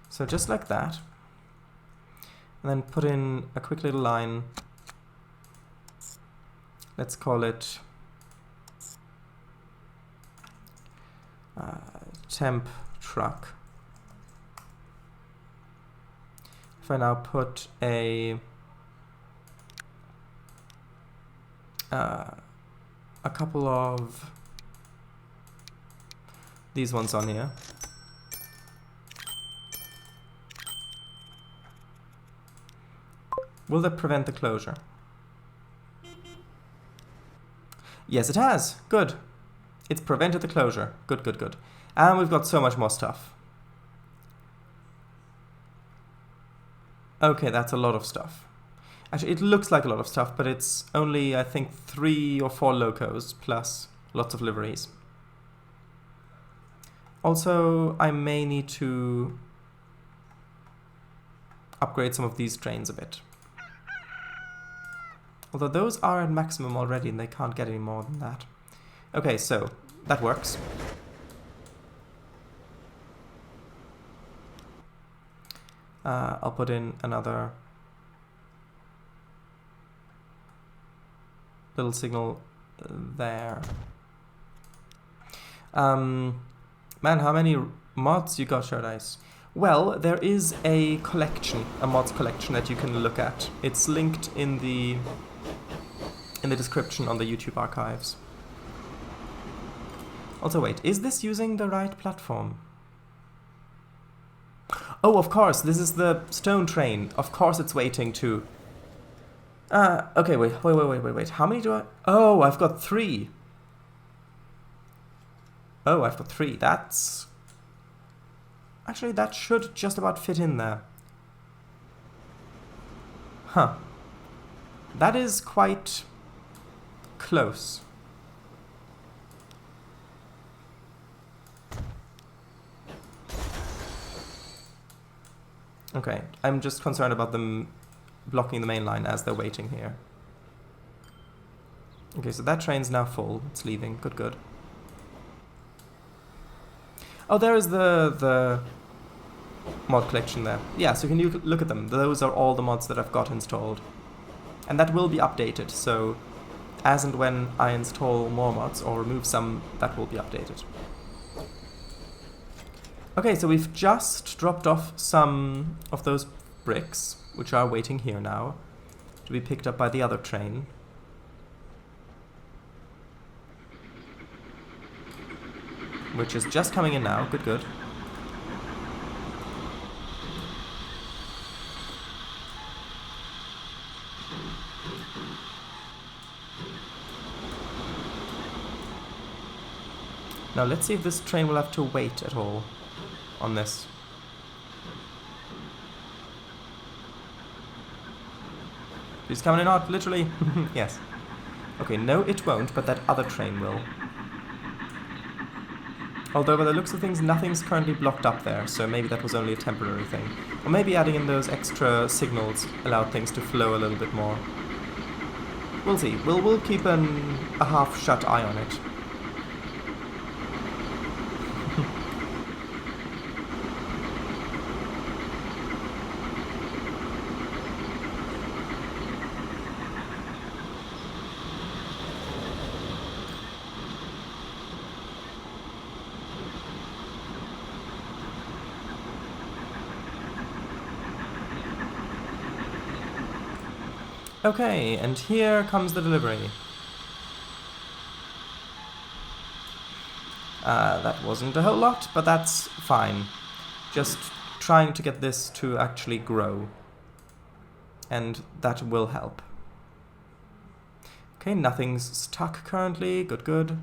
[SPEAKER 1] So just like that. And then put in a quick little line. Let's call it temp truck. If I now put a couple of these ones on here. Will that prevent the closure? Yes, it has. Good. It's prevented the closure. Good, good, good. And we've got so much more stuff. Okay, that's a lot of stuff. Actually, it looks like a lot of stuff, but it's only, I think, 3 or 4 locos plus lots of liveries. Also, I may need to upgrade some of these trains a bit. Although those are at maximum already and they can't get any more than that. Okay, so that works. I'll put in another little signal there. Man, how many mods you got, Shirdice? Well, there is a collection, a mods collection that you can look at. It's linked in the description on the YouTube archives. Also, wait, is this using the right platform? Oh, of course, this is the stone train. Of course it's waiting to... okay, wait. How many do I... Oh, I've got 3. Oh, I've got 3. That's... Actually, that should just about fit in there. Huh. That is quite close. Okay, I'm just concerned about them blocking the main line as they're waiting here. Okay, so that train's now full. It's leaving. Good, good. Oh, there is the mod collection there. Yeah, so can you look at them? Those are all the mods that I've got installed. And that will be updated, so as and when I install more mods or remove some, that will be updated. Okay, so we've just dropped off some of those bricks, which are waiting here now, to be picked up by the other train. Which is just coming in now. Good, good. Now let's see if this train will have to wait at all on this. Please come in and out, literally. Yes. Okay, no it won't, but that other train will. Although by the looks of things, nothing's currently blocked up there, so maybe that was only a temporary thing. Or maybe adding in those extra signals allowed things to flow a little bit more. We'll see. We'll keep a half-shut eye on it. Okay, and here comes the delivery. That wasn't a whole lot, but that's fine. Just trying to get this to actually grow. And that will help. Okay, nothing's stuck currently. Good, good.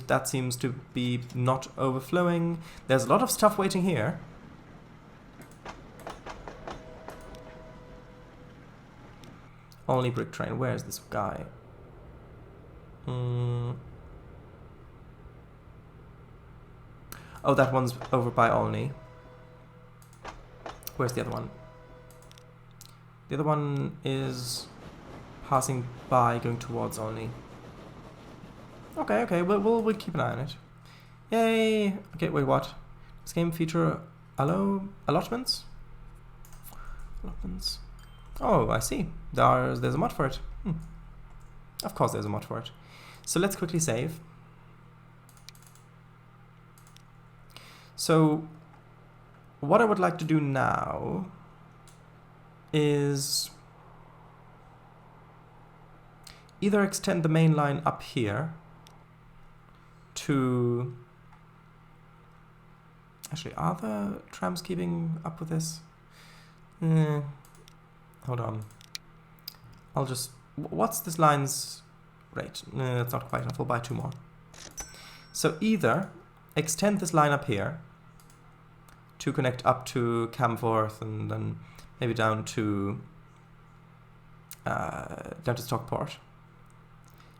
[SPEAKER 1] That seems to be not overflowing. There's a lot of stuff waiting here. Only brick train. Where is this guy? Oh, that one's over by Olney. Where's the other one? The other one is passing by, going towards Olney. Okay, okay, we'll keep an eye on it. Yay! Okay, wait, what? This game feature allotments? Allotments. Oh, I see. There's a mod for it. Of course there's a mod for it. So let's quickly save. So what I would like to do now is either extend the main line up here to... Actually, are the trams keeping up with this? Hold on. I'll just... What's this line's rate? It's not quite enough. We'll buy 2 more. So either extend this line up here to connect up to Camforth and then maybe down to Stockport.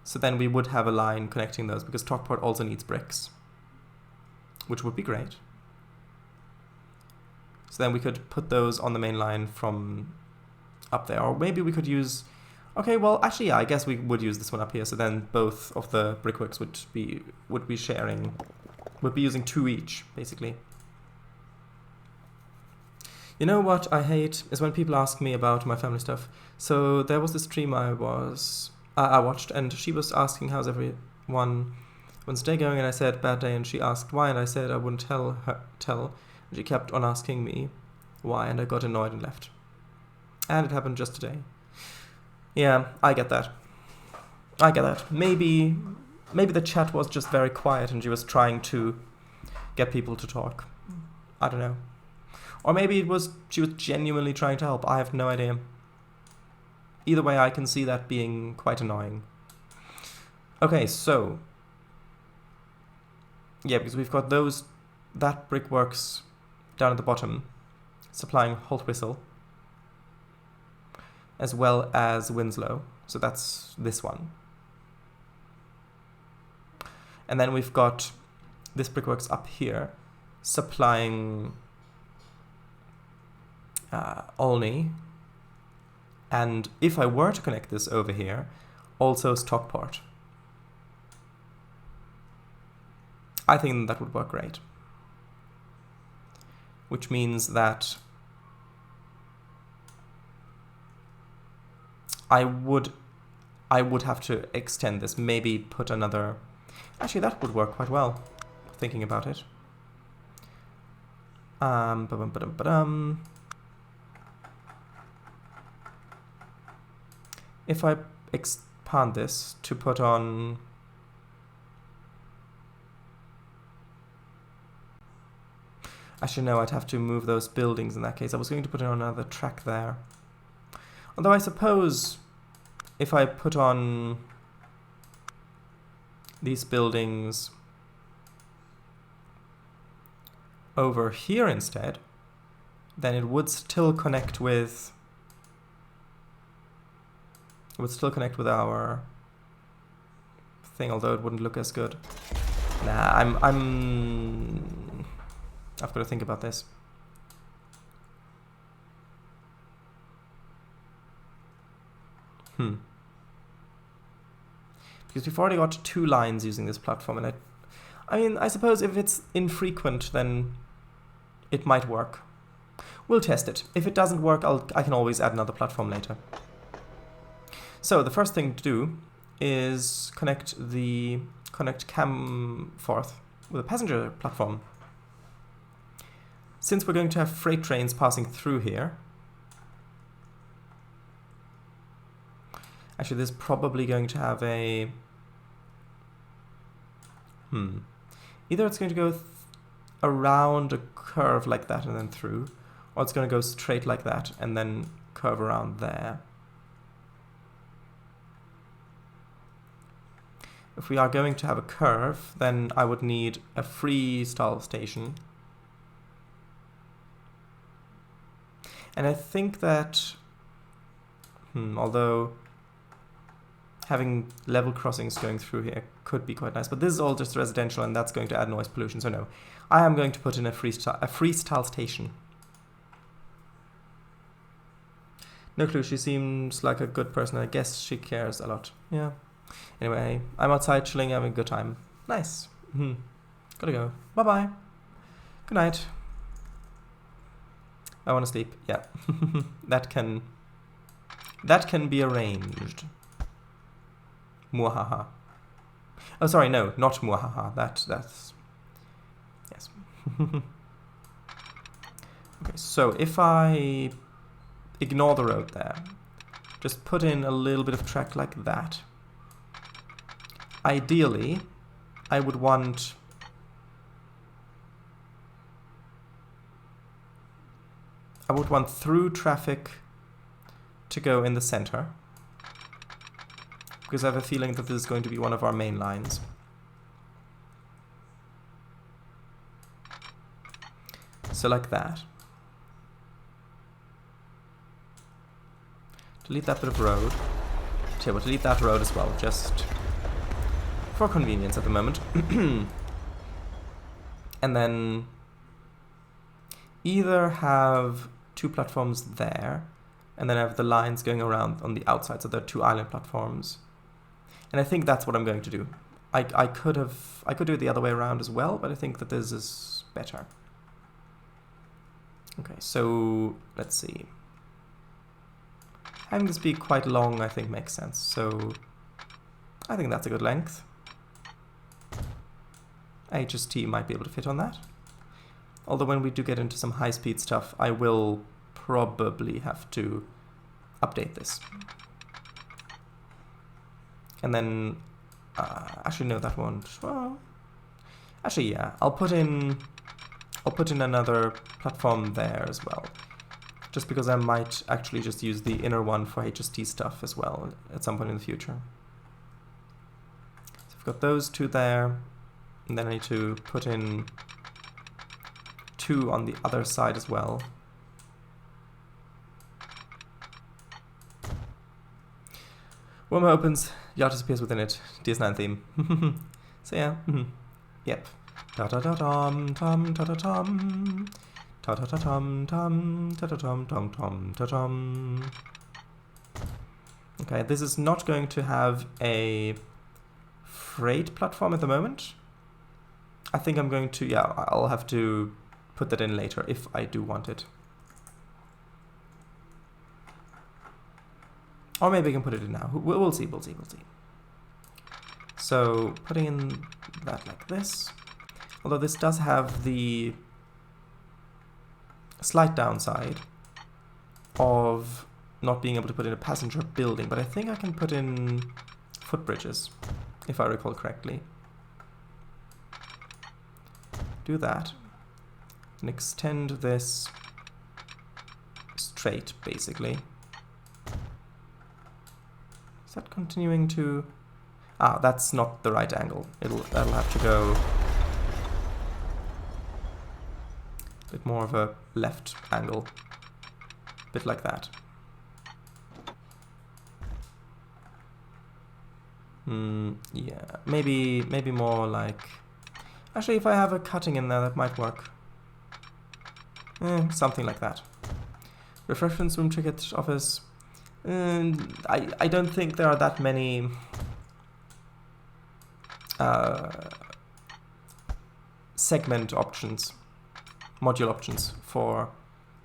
[SPEAKER 1] So then we would have a line connecting those, because Stockport also needs bricks, which would be great. So then we could put those on the main line from up there, or maybe we could use... Okay, well, actually, yeah, I guess we would use this one up here. So then both of the brickworks would be sharing, would be using 2 each, basically. You know what I hate is when people ask me about my family stuff. So there was this stream I watched, and she was asking how's everyone's day going, and I said bad day, and she asked why, and I said I wouldn't tell. And she kept on asking me why, and I got annoyed and left. And it happened just today. Yeah, I get that. I get that. Maybe the chat was just very quiet and she was trying to get people to talk. I don't know. Or maybe she was genuinely trying to help. I have no idea. Either way, I can see that being quite annoying. Okay, so... Yeah, because we've got that brickworks down at the bottom, supplying Holt Whistle, as well as Winslow. So that's this one. And then we've got this brickworks up here, supplying Olney. And if I were to connect this over here, also Stockport. I think that would work great. Which means that I would have to extend this, maybe put another... Actually, that would work quite well, thinking about it. If I expand this to put on... Actually, no, I'd have to move those buildings in that case. I was going to put on another track there. Although I suppose if I put on these buildings over here instead, then it would still connect with... It would still connect with our thing, although it wouldn't look as good. Nah, I've got to think about this. Because we've already got 2 lines using this platform, and I mean, I suppose if it's infrequent, then it might work. We'll test it. If it doesn't work, I can always add another platform later. So the first thing to do is connect Camforth with a passenger platform. Since we're going to have freight trains passing through here, Actually, this is probably going to have a... Either it's going to go around a curve like that and then through, or it's going to go straight like that and then curve around there. If we are going to have a curve, then I would need a freestyle station. And I think that, although having level crossings going through here could be quite nice, but this is all just residential and that's going to add noise pollution, so no. I am going to put in a freestyle station. No clue, she seems like a good person. I guess she cares a lot. Yeah. Anyway, I'm outside chilling, having a good time. Nice. Gotta go. Bye-bye. Good night. I want to sleep. Yeah. That can be arranged. Muahaha. Oh, sorry, no, not muahaha. That's yes. Okay, so if I ignore the road there, just put in a little bit of track like that. Ideally, I would want through traffic to go in the center, because I have a feeling that this is going to be one of our main lines. So like that. Delete that bit of road. We'll delete that road as well, just for convenience at the moment. And then either have two platforms there, and then have the lines going around on the outside, so there are two island platforms. And I think that's what I'm going to do. I could do it the other way around as well, but I think that this is better. Okay, so let's see. Having this be quite long, I think, makes sense. So I think that's a good length. HST might be able to fit on that. Although when we do get into some high-speed stuff, I will probably have to update this. And then, actually no, that won't. Well, actually, yeah, I'll put in another platform there as well, just because I might actually just use the inner one for HST stuff as well at some point in the future. So I've got those two there, and then I need to put in two on the other side as well. Wormhole opens, Yacht disappears within it. DS9 theme. So yeah, yep. Ta ta ta tom tom ta ta tom. Ta ta ta tom tom ta ta tom tom tom ta tom. Okay, this is not going to have a freight platform at the moment. I think I'm going to, yeah, I'll have to put that in later if I do want it. Or maybe I can put it in now. We'll see, we'll see, we'll see. So putting in that like this. Although this does have the slight downside of not being able to put in a passenger building, but I think I can put in footbridges, if I recall correctly. Do that, and extend this straight, basically. Is that continuing to... Ah, that's not the right angle. That'll have to go a bit more of a left angle, a bit like that. Yeah, maybe more like... Actually, if I have a cutting in there, that might work. Something like that. Refreshments room, ticket office. I don't think there are that many segment options, module options for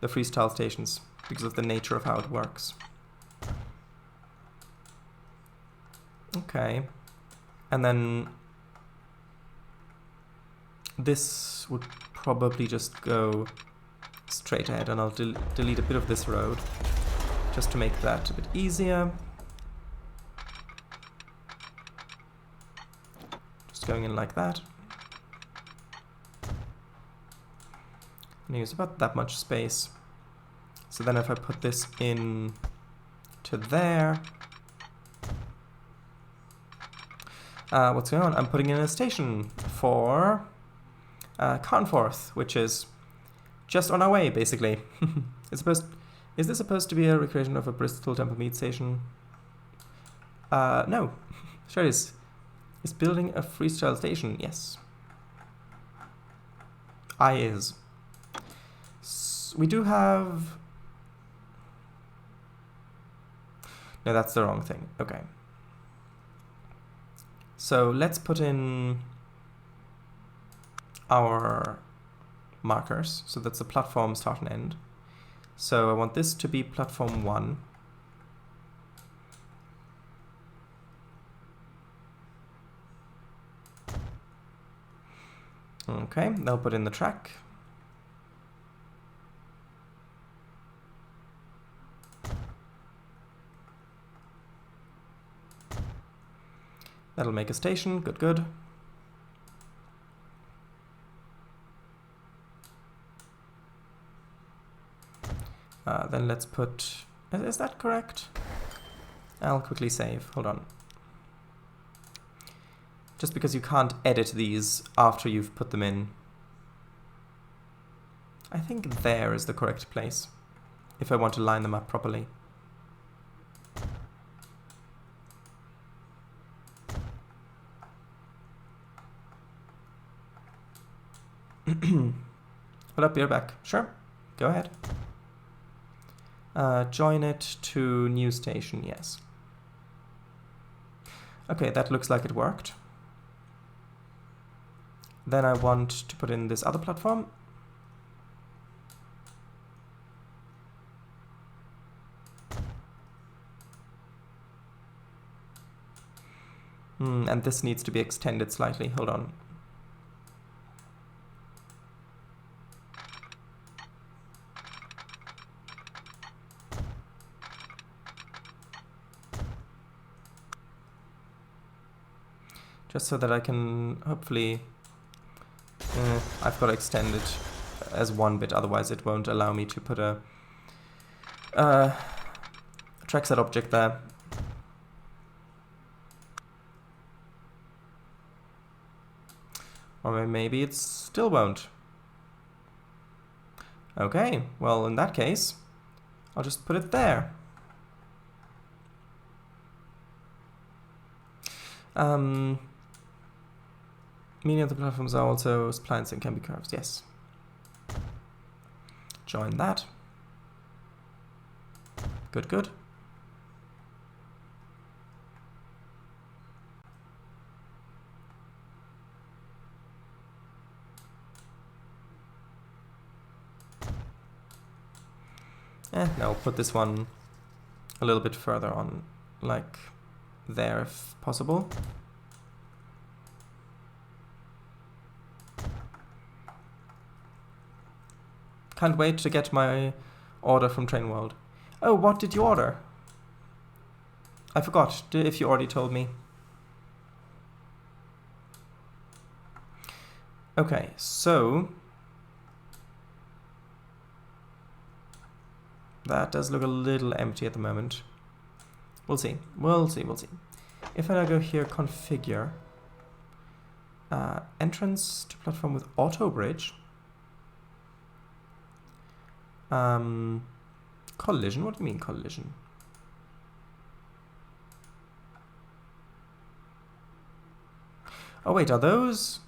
[SPEAKER 1] the freestyle stations because of the nature of how it works. Okay, and then this would probably just go straight ahead, and I'll delete a bit of this road just to make that a bit easier. Just going in like that. And use about that much space. So then if I put this in to there, what's going on? I'm putting in a station for Carnforth, which is just on our way, basically. Is this supposed to be a recreation of a Bristol Temple Mead station? No. Sure it is. Is building a freestyle station? Yes. I is. We do have... No, that's the wrong thing. Okay. So let's put in our markers. So that's the platform start and end. So I want this to be platform 1. Okay, they'll put in the track. That'll make a station. Good, good. Then let's put... Is that correct? I'll quickly save. Hold on. Just because you can't edit these after you've put them in. I think there is the correct place, if I want to line them up properly. Hold up, you're back. Sure, go ahead. Join it to new station, yes. Okay, that looks like it worked. Then I want to put in this other platform. And this needs to be extended slightly. Hold on. Just so that I can hopefully... I've got to extend it as one bit, otherwise it won't allow me to put a trackset object there. Or maybe it still won't. Okay, well in that case, I'll just put it there. Many of the platforms are also splines and can be curves, yes. Join that. Good, good. Now I'll put this one a little bit further on, like there if possible. Can't wait to get my order from Train World. Oh, what did you order? I forgot if you already told me. Okay, so that does look a little empty at the moment. We'll see. We'll see. We'll see. If I now go here, configure entrance to platform with auto bridge. Collision? What do you mean collision? Oh wait, are those?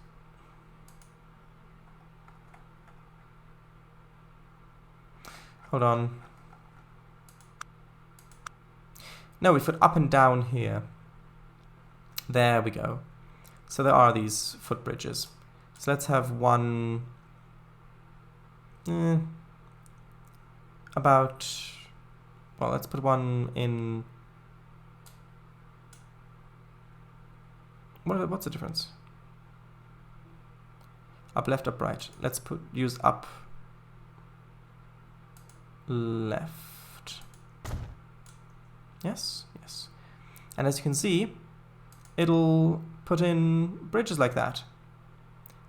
[SPEAKER 1] Hold on. No, we put up and down here. There we go. So there are these footbridges. So let's have one... about... Well, let's put one in... What's the difference? Up, left, up, right. Let's use up, left. Yes, yes. And as you can see, it'll put in bridges like that.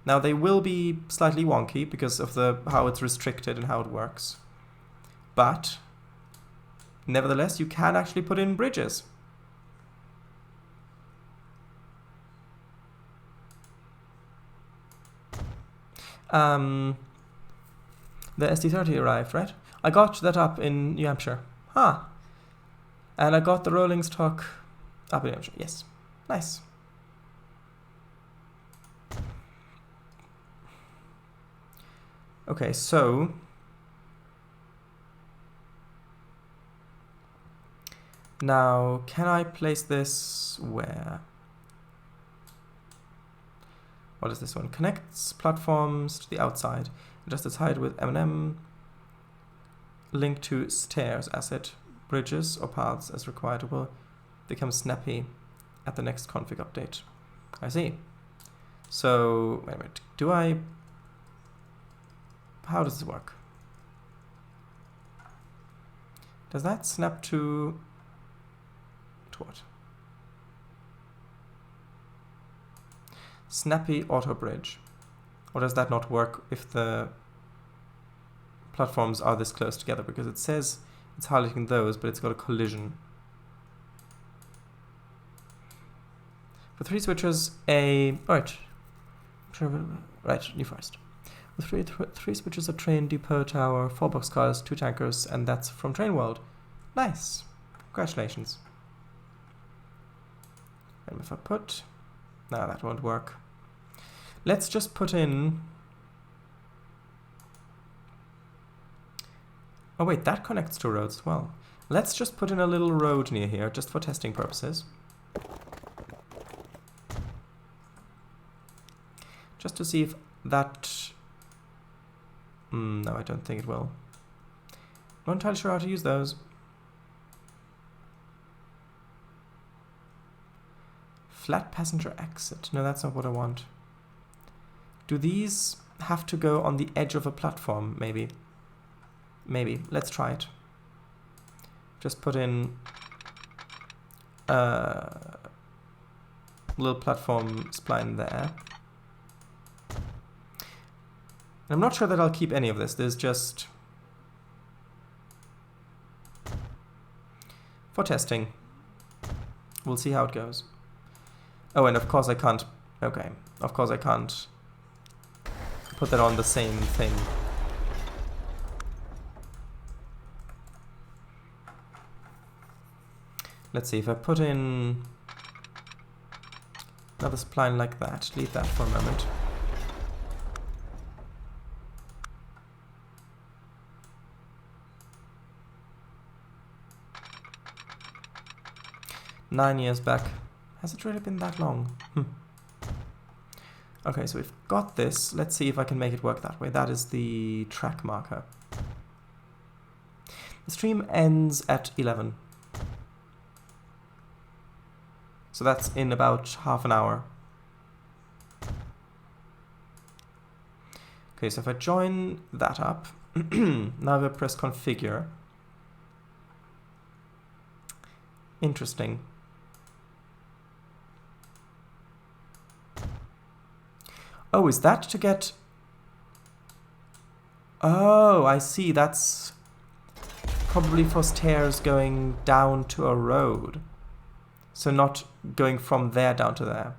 [SPEAKER 1] Now they will be slightly wonky because of how it's restricted and how it works. But nevertheless, you can actually put in bridges. The SD30 arrived, right? I got that up in New Hampshire. Huh. And I got the rolling stock up in New Hampshire. Yes. Nice. Okay, so now can I place this where? What is this one? Connects platforms to the outside. Adjust its height with M&M. Link to stairs asset. Bridges or paths as required will become snappy at the next config update. I see. So, wait a minute. Do I... How does this work? Does that snap to what? Snappy auto bridge. Or does that not work if the platforms are this close together? Because it says it's highlighting those, but it's got a collision. For 3 switches, right, you first. With three switches, a train depot tower, 4 boxcars, 2 tankers, and that's from Train World. Nice. Congratulations. And if I put... No, that won't work. Let's just put in... Oh wait, that connects to roads as well. Let's just put in a little road near here, just for testing purposes. Just to see if that... no, I don't think it will. Not entirely sure how to use those. Flat passenger exit. No, that's not what I want. Do these have to go on the edge of a platform, maybe? Maybe. Let's try it. Just put in a little platform spline there. I'm not sure that I'll keep any of this. There's just for testing. We'll see how it goes. Oh, and of course I can't. Okay, of course I can't put that on the same thing. Let's see if I put in another spline like that. Leave that for a moment. Nine years back. Has it really been that long? Okay, so we've got this. Let's see if I can make it work that way. That is the track marker. The stream ends at 11. So that's in about half an hour. Okay, so if I join that up, now if I press configure. Interesting. Oh, is that to get... Oh, I see. That's probably for stairs going down to a road. So not going from there down to there.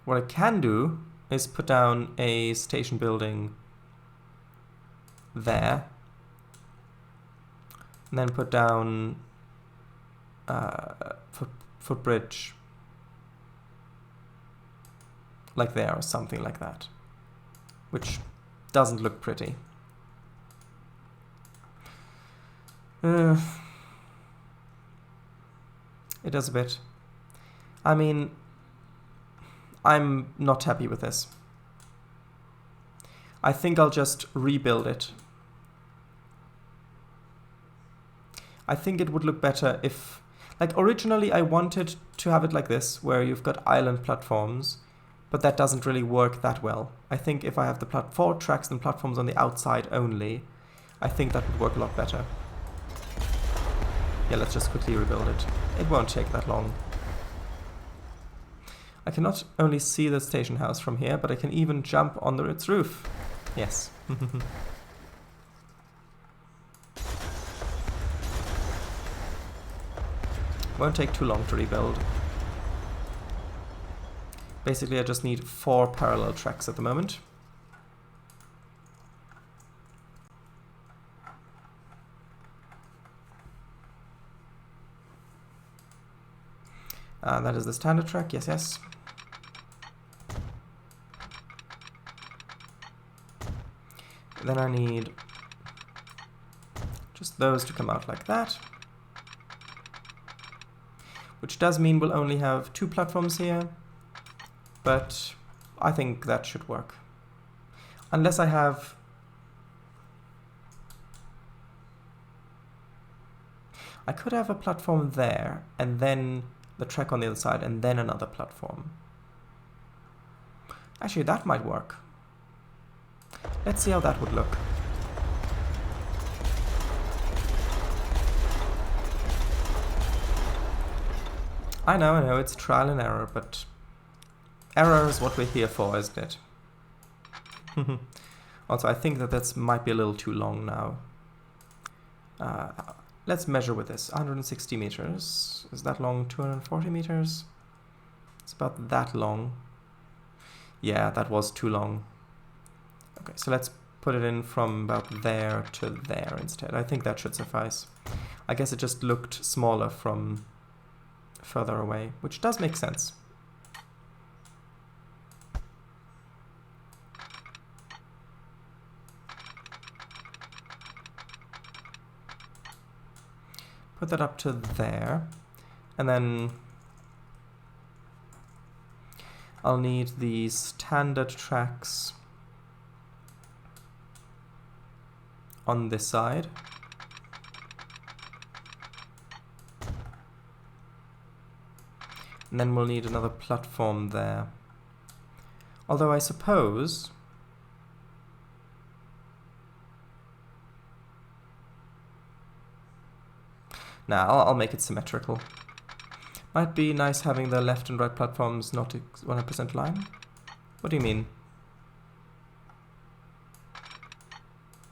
[SPEAKER 1] What I can do is put down a station building there. And then put down footbridge like there or something like that, which doesn't look pretty. It does a bit. I mean, I'm not happy with this. I think I'll just rebuild it. I think it would look better if... Like, originally I wanted to have it like this, where you've got island platforms, but that doesn't really work that well. I think if I have the 4 tracks and platforms on the outside only, I think that would work a lot better. Yeah, let's just quickly rebuild it. It won't take that long. I can not only see the station house from here, but I can even jump under its roof. Yes. Won't take too long to rebuild. Basically, I just need 4 parallel tracks at the moment. That is the standard track, yes, yes. Then I need just those to come out like that. Which does mean we'll only have 2 platforms here, but I think that should work. Unless I have... I could have a platform there, and then the track on the other side, and then another platform. Actually, that might work. Let's see how that would look. I know, it's trial and error, but error is what we're here for, isn't it? Also, I think that might be a little too long now. Let's measure with this. 160 meters. Is that long? 240 meters? It's about that long. Yeah, that was too long. Okay, so let's put it in from about there to there instead. I think that should suffice. I guess it just looked smaller from further away, which does make sense. Put that up to there, and then I'll need the standard tracks on this side. And then we'll need another platform there. Although I suppose... Nah, I'll make it symmetrical. Might be nice having the left and right platforms not 100% line. What do you mean?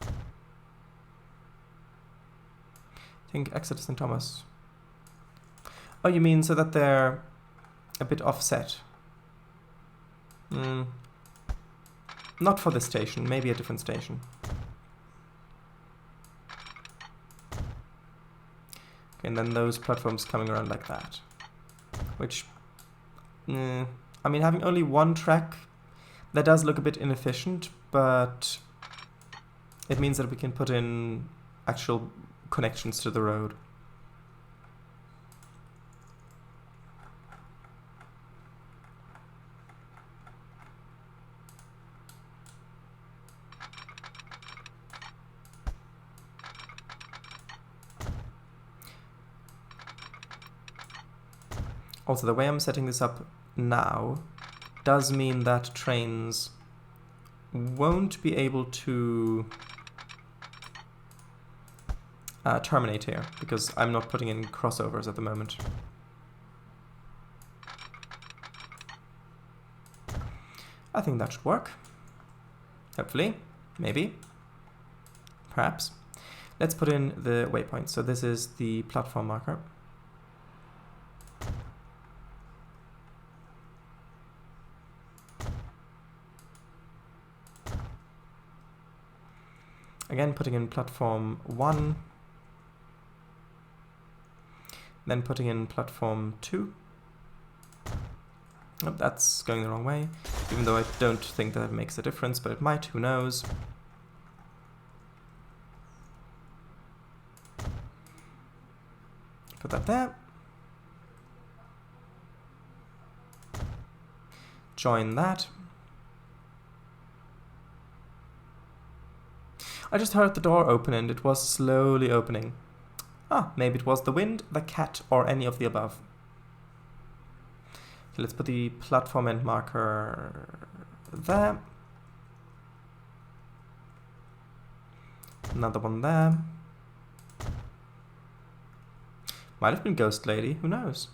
[SPEAKER 1] I think Exeter St. Thomas. Oh, you mean so that they're a bit offset? Not for this station, maybe a different station. Okay, and then those platforms coming around like that. Which, I mean, having only one track, that does look a bit inefficient, but it means that we can put in actual connections to the road. Also, the way I'm setting this up now does mean that trains won't be able to terminate here, because I'm not putting in crossovers at the moment. I think that should work. Hopefully. Maybe. Perhaps. Let's put in the waypoint. So this is the platform marker. Again, putting in platform 1, then putting in platform 2. Oh, that's going the wrong way, even though I don't think that makes a difference, but it might, who knows. Put that there. Join that. I just heard the door open and it was slowly opening. Ah, maybe it was the wind, the cat, or any of the above. Okay, let's put the platform end marker there. Another one there. Might have been Ghost Lady, who knows?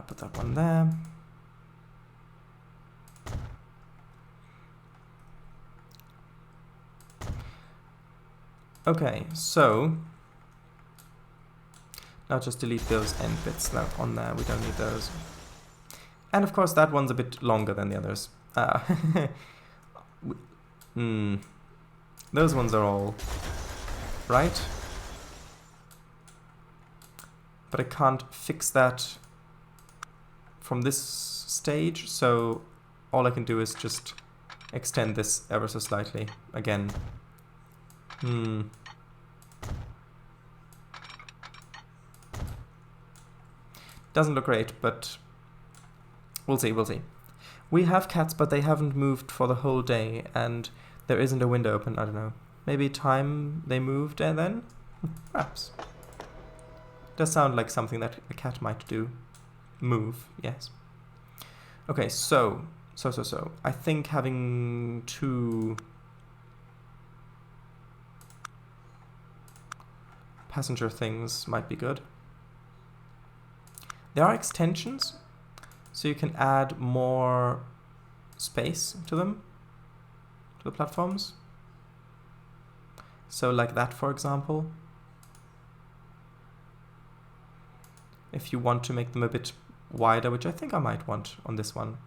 [SPEAKER 1] Put that one there. Okay, so now just delete those end bits now on there, we don't need those. And of course that one's a bit longer than the others. Those ones are all right. But I can't fix that from this stage, so all I can do is just extend this ever so slightly again. Doesn't look great, but we'll see, we'll see. We have cats, but they haven't moved for the whole day, and there isn't a window open. I don't know. Maybe time they moved and then? Perhaps. Does sound like something that a cat might do. Move, yes. Okay, so. I think having 2 passenger things might be good. There are extensions, so you can add more space to them, to the platforms. So like that, for example. If you want to make them a bit wider, which I think I might want on this one.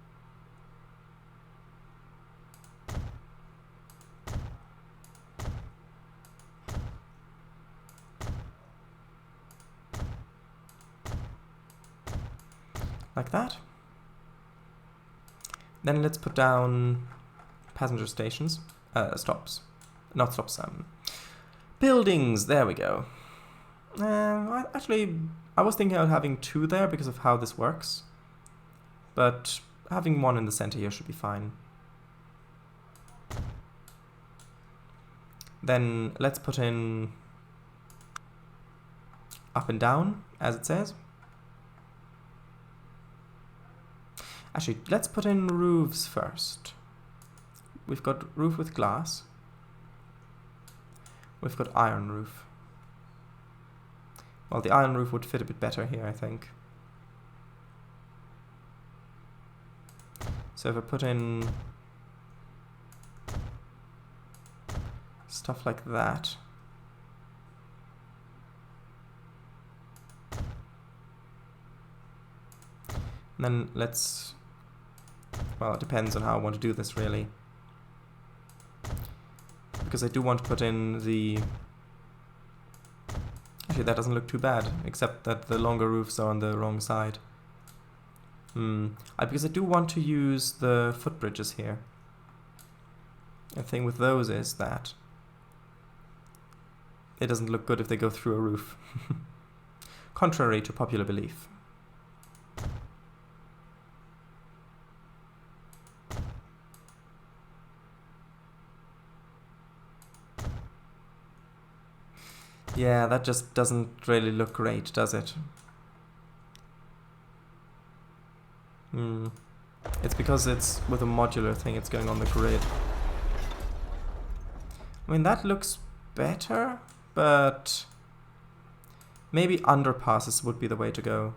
[SPEAKER 1] Like that. Then let's put down passenger stations, stops, not stops, buildings, there we go. Actually, I was thinking of having 2 there because of how this works, but having 1 in the center here should be fine. Then let's put in up and down, as it says. Actually, let's put in roofs first. We've got roof with glass. We've got iron roof. Well, the iron roof would fit a bit better here, I think. So if I put in stuff like that. And then let's, well, it depends on how I want to do this, really. Because I do want to put in the... Actually, that doesn't look too bad, except that the longer roofs are on the wrong side. Because I do want to use the footbridges here. The thing with those is that it doesn't look good if they go through a roof. Contrary to popular belief. Yeah, that just doesn't really look great, does it? It's because it's with a modular thing, it's going on the grid. I mean, that looks better, but maybe underpasses would be the way to go.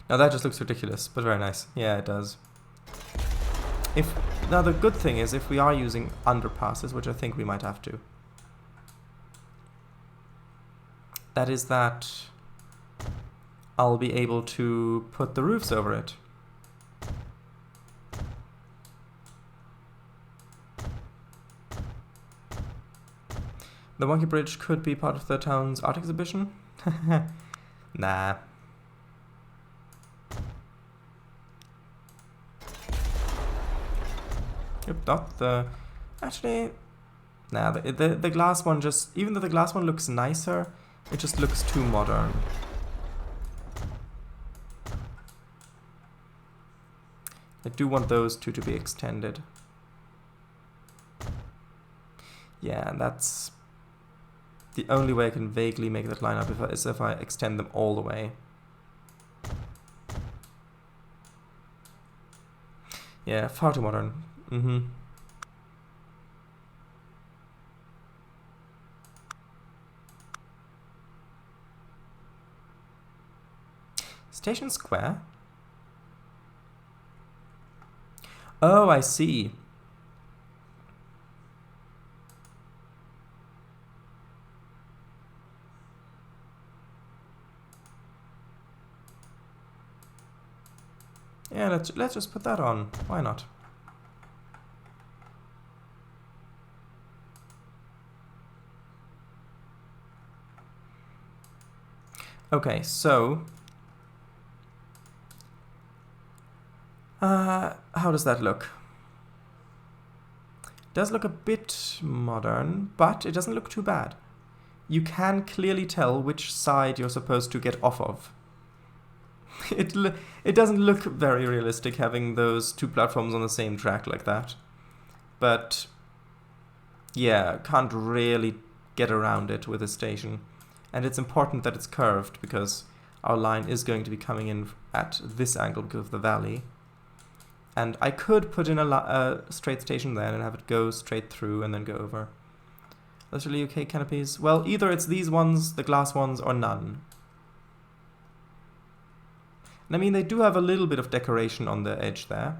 [SPEAKER 1] Now that just looks ridiculous, but very nice. Yeah, it does. Now the good thing is, if we are using underpasses, which I think we might have to, that is that I'll be able to put the roofs over it. The Monkey Bridge could be part of the town's art exhibition? Nah. Yep, not the... Actually... Nah, the glass one just... Even though the glass one looks nicer, it just looks too modern. I do want those two to be extended. Yeah, that's The only way I can vaguely make that line up is if I extend them all the way. Yeah, far too modern. Station Square? Oh, I see. Yeah, let's just put that on. Why not? Okay, so how does that look? Does look a bit modern, but it doesn't look too bad. You can clearly tell which side you're supposed to get off of. It doesn't look very realistic having those two platforms on the same track like that. But yeah, can't really get around it with a station. And it's important that it's curved because our line is going to be coming in at this angle because of the valley. And I could put in a straight station there and have it go straight through and then go over. That's really okay, canopies. Well, either it's these ones, the glass ones, or none. And I mean, they do have a little bit of decoration on the edge there.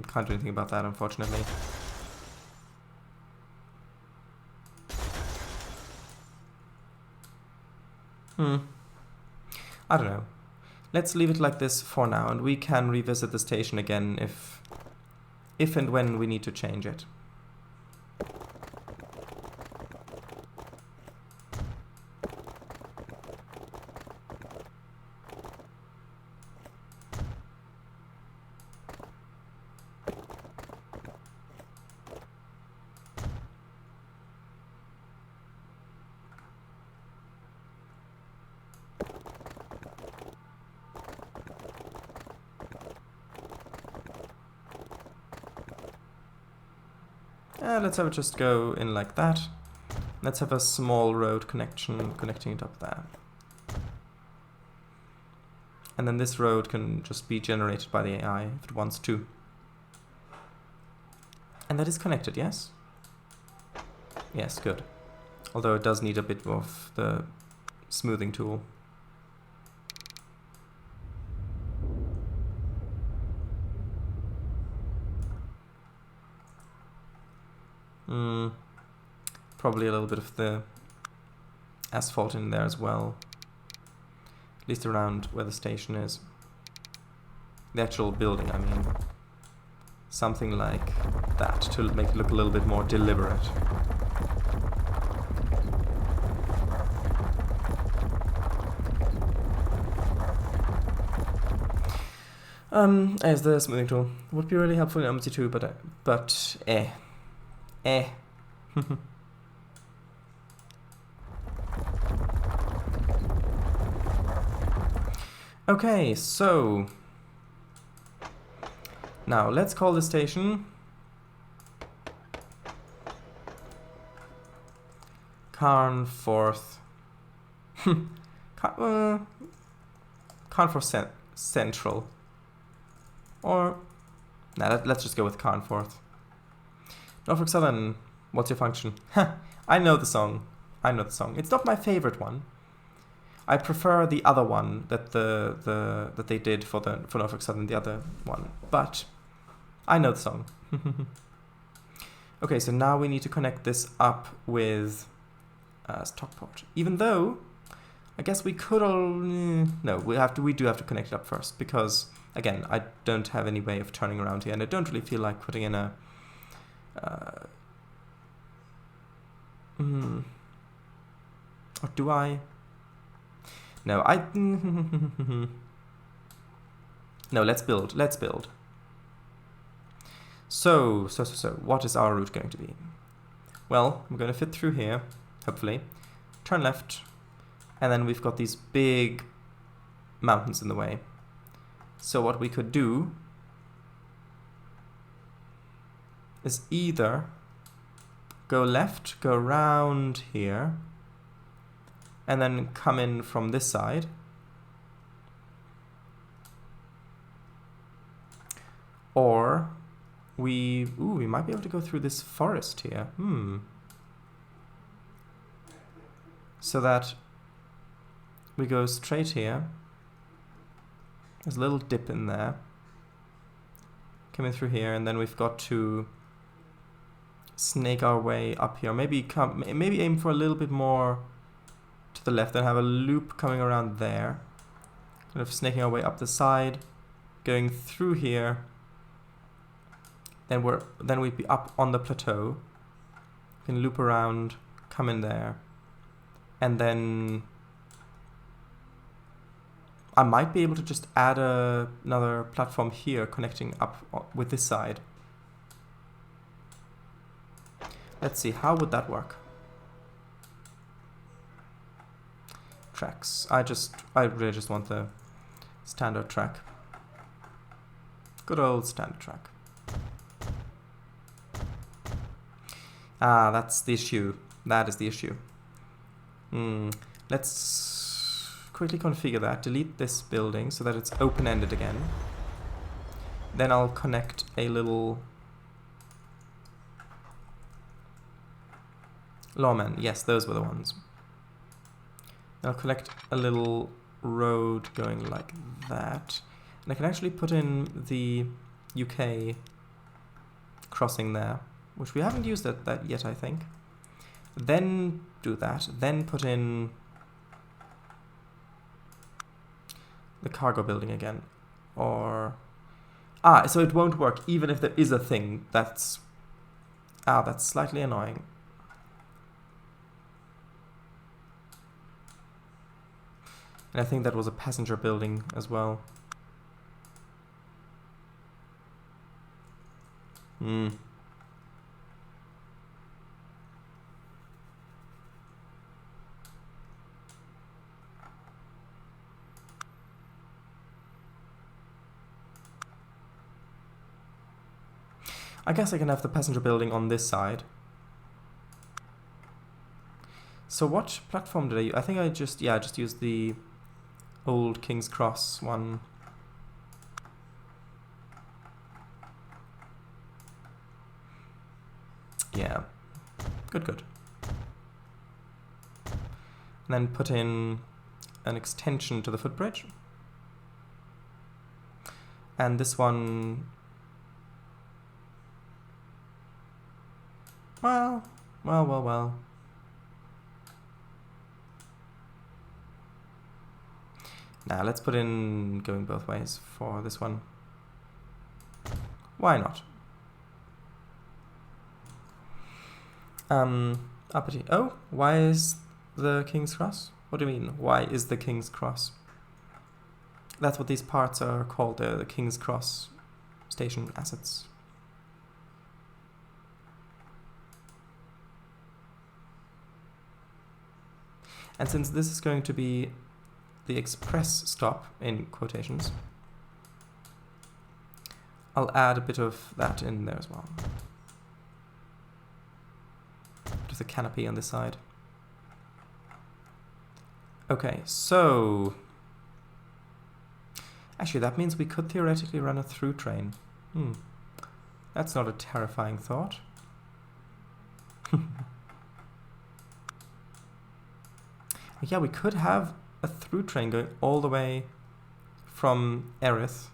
[SPEAKER 1] Can't do anything about that, unfortunately. I don't know. Let's leave it like this for now, and we can revisit the station again if and when we need to change it. Let's have it just go in like that. Let's have a small road connecting it up there. And then this road can just be generated by the AI if it wants to. And that is connected, yes? Yes, good. Although it does need a bit of the smoothing tool. Probably a little bit of the asphalt in there as well. At least around where the station is. The actual building, I mean. Something like that to make it look a little bit more deliberate. As the smoothing tool would be really helpful in MC2, but Okay, so now let's call the station Carnforth Carnforth Central, or let's just go with Carnforth. Norfolk Southern, what's your function? I know the song. It's not my favorite one. I prefer the other one that that they did for Norfolk Southern, the other one. But I know the song. Okay, so now we need to connect this up with Stockport. Even though I guess we could no, we do have to connect it up first because again, I don't have any way of turning around here, and I don't really feel like putting in a or do I? No, no, let's build. So, what is our route going to be? Well, I'm going to fit through here, hopefully, turn left, and then we've got these big mountains in the way. So what we could do is either go left, go around here, and then come in from this side. Or we might be able to go through this forest here. So that we go straight here. There's a little dip in there. Come in through here, and then we've got to snake our way up here. Maybe aim for a little bit more to the left and have a loop coming around there. Kind of snaking our way up the side, going through here. Then we'd be up on the plateau. We can loop around, come in there, and then I might be able to just add another platform here connecting up with this side. Let's see, how would that work? Tracks. I really just want the standard track. Good old standard track. Ah, that's the issue. That is the issue. Let's quickly configure that. Delete this building so that it's open-ended again. Then I'll connect a little lawman. Yes, those were the ones. I'll collect a little road going like that. And I can actually put in the UK crossing there, which we haven't used that yet, I think. Then do that. Then put in the cargo building again. Or... so it won't work even if there is a thing. That's slightly annoying. And I think that was a passenger building as well. I guess I can have the passenger building on this side. So what platform did I use? I think I just used the old King's Cross one. Yeah, good. And then put in an extension to the footbridge. And this one, well. Now let's put in going both ways for this one. Why not? Uppity. Oh, why is the King's Cross? What do you mean? Why is the King's Cross? That's what these parts are called, the King's Cross station assets. And since this is going to be the express stop, in quotations, I'll add a bit of that in there as well. Just a canopy on this side. Okay, so... actually, that means we could theoretically run a through train. That's not a terrifying thought. Yeah, we could have a through train going all the way from Erith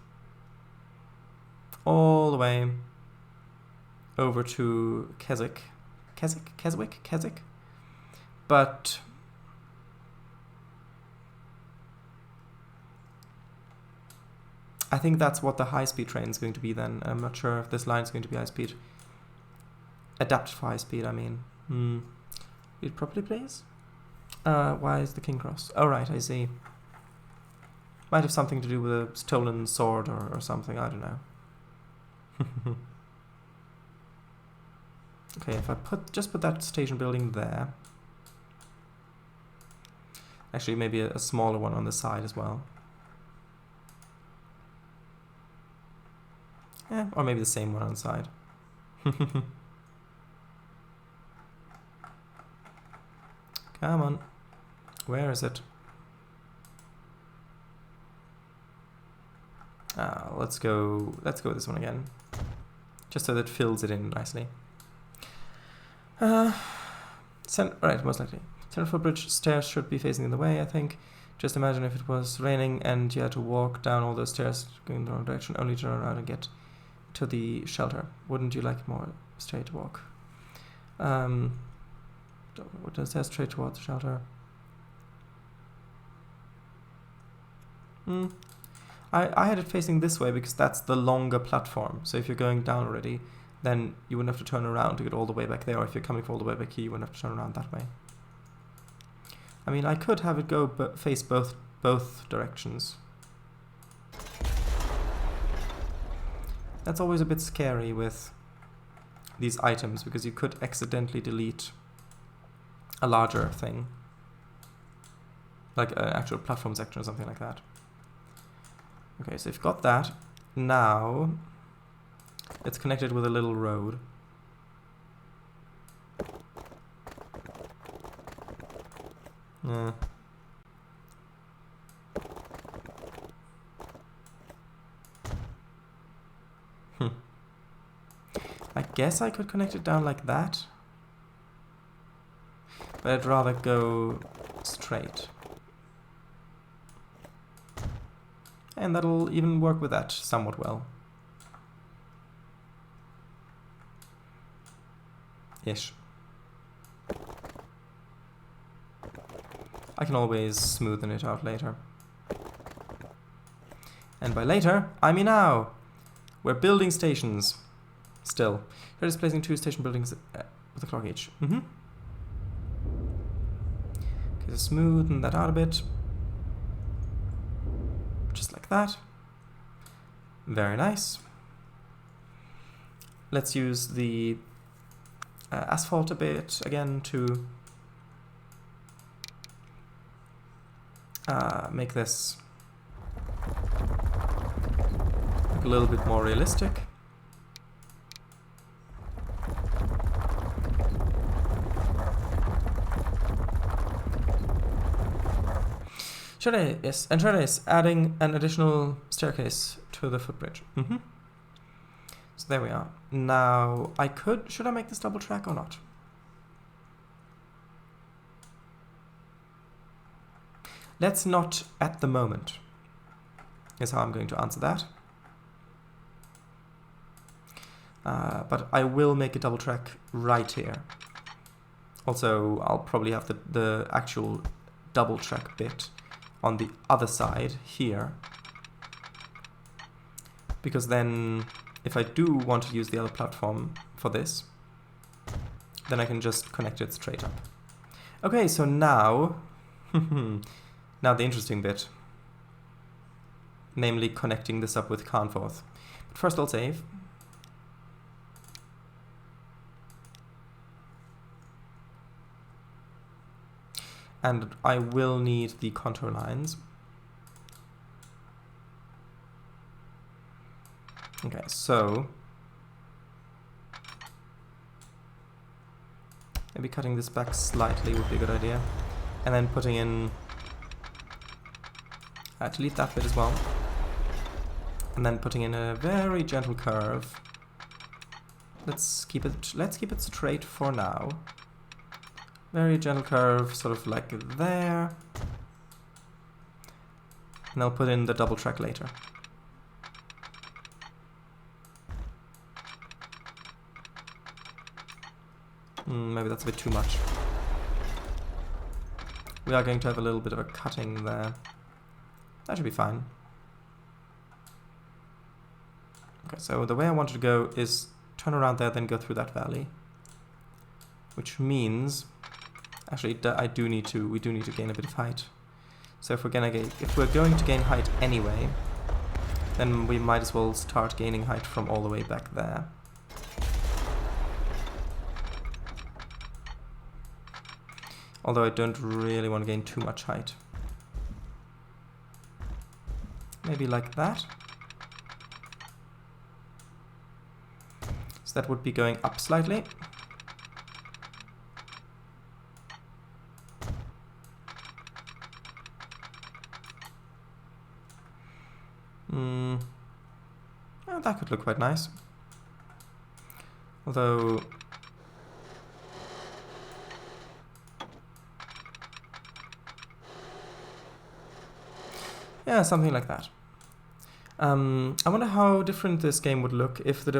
[SPEAKER 1] all the way over to Keswick. But I think that's what the high-speed train is going to be then. I'm not sure if this line is going to be high-speed. Adapted for high-speed, I mean. It probably plays. Why is the King Cross? Oh, right, I see. Might have something to do with a stolen sword or something, I don't know. Okay, if I just put that station building there. Actually, maybe a smaller one on the side as well. Yeah, or maybe the same one on the side. Come on. Where is it? Let's go with this one again. Just so that it fills it in nicely. Right, most likely. Central footbridge stairs should be facing the way, I think. Just imagine if it was raining and you had to walk down all those stairs going in the wrong direction, only to turn around and get to the shelter. Wouldn't you like more straight walk? What does that straight towards the shelter? I had it facing this way because that's the longer platform. So if you're going down already, then you wouldn't have to turn around to get all the way back there. Or if you're coming all the way back here, you wouldn't have to turn around that way. I mean, I could have it go face both directions. That's always a bit scary with these items because you could accidentally delete a larger thing, like an actual platform section or something like that. Okay, so you've got that. Now it's connected with a little road. I guess I could connect it down like that, but I'd rather go straight. And that'll even work with that somewhat well. Ish. I can always smoothen it out later. And by later, I mean now. We're building stations. Still. You're displacing 2 station buildings with a clock each. Okay, so smoothen that out a bit. Just like that. Very nice. Let's use the asphalt a bit again to make this look a little bit more realistic. Yes, and Shredder adding an additional staircase to the footbridge. So there we are. Now, should I make this double track or not? Let's not at the moment, is how I'm going to answer that. But I will make a double track right here. Also, I'll probably have the actual double track bit on the other side here, because then if I do want to use the other platform for this, then I can just connect it straight up. Okay, so now now the interesting bit, namely connecting this up with Carnforth. But first I'll save. And I will need the contour lines. Okay, so maybe cutting this back slightly would be a good idea. And then putting in, delete that bit as well. And then putting in a very gentle curve. Let's keep it straight for now. Very gentle curve, sort of like there. And I'll put in the double track later. Maybe that's a bit too much. We are going to have a little bit of a cutting there. That should be fine. Okay, so the way I want to go is turn around there, then go through that valley. Which means, actually, we do need to gain a bit of height. So if we're going to gain height anyway, then we might as well start gaining height from all the way back there. Although I don't really want to gain too much height. maybe like that. So that would be going up slightly. Oh, that could look quite nice. Although... yeah, something like that. I wonder how different this game would look if the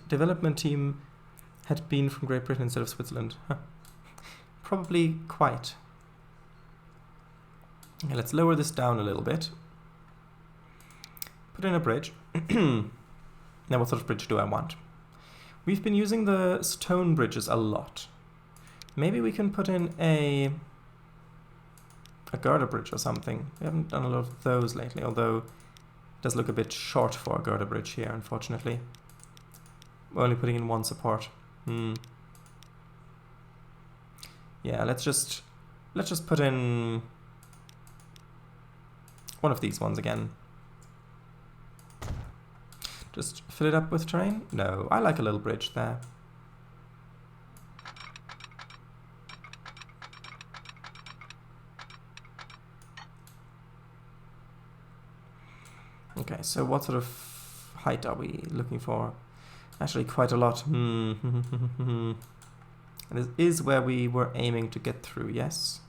[SPEAKER 1] development team had been from Great Britain instead of Switzerland. Huh. Probably quite. Okay, let's lower this down a little bit. Put in a bridge. Now what sort of bridge do I want? We've been using the stone bridges a lot. Maybe we can put in a girder bridge or something. We haven't done a lot of those lately, although it does look a bit short for a girder bridge here, unfortunately. We're only putting in one support. Yeah, let's just put in one of these ones again. Just fill it up with terrain? No, I like a little bridge there. Okay, so what sort of height are we looking for? Actually, quite a lot. And this is where we were aiming to get through, yes?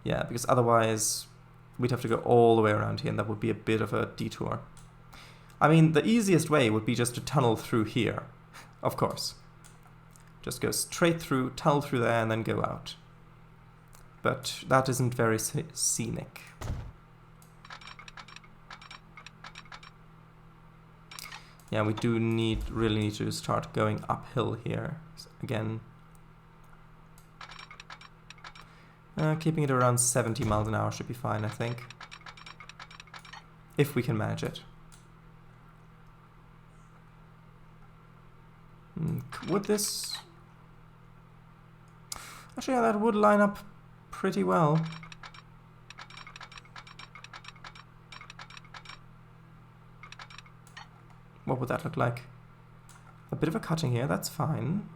[SPEAKER 1] Yeah, because otherwise we'd have to go all the way around here, and that would be a bit of a detour. I mean, the easiest way would be just to tunnel through here, of course. Just go straight through, tunnel through there, and then go out. But that isn't very scenic. Yeah, we do really need to start going uphill here again. Keeping it around 70 miles an hour should be fine, I think. If we can manage it. Would this... actually, yeah, that would line up pretty well. What would that look like? A bit of a cutting here, that's fine.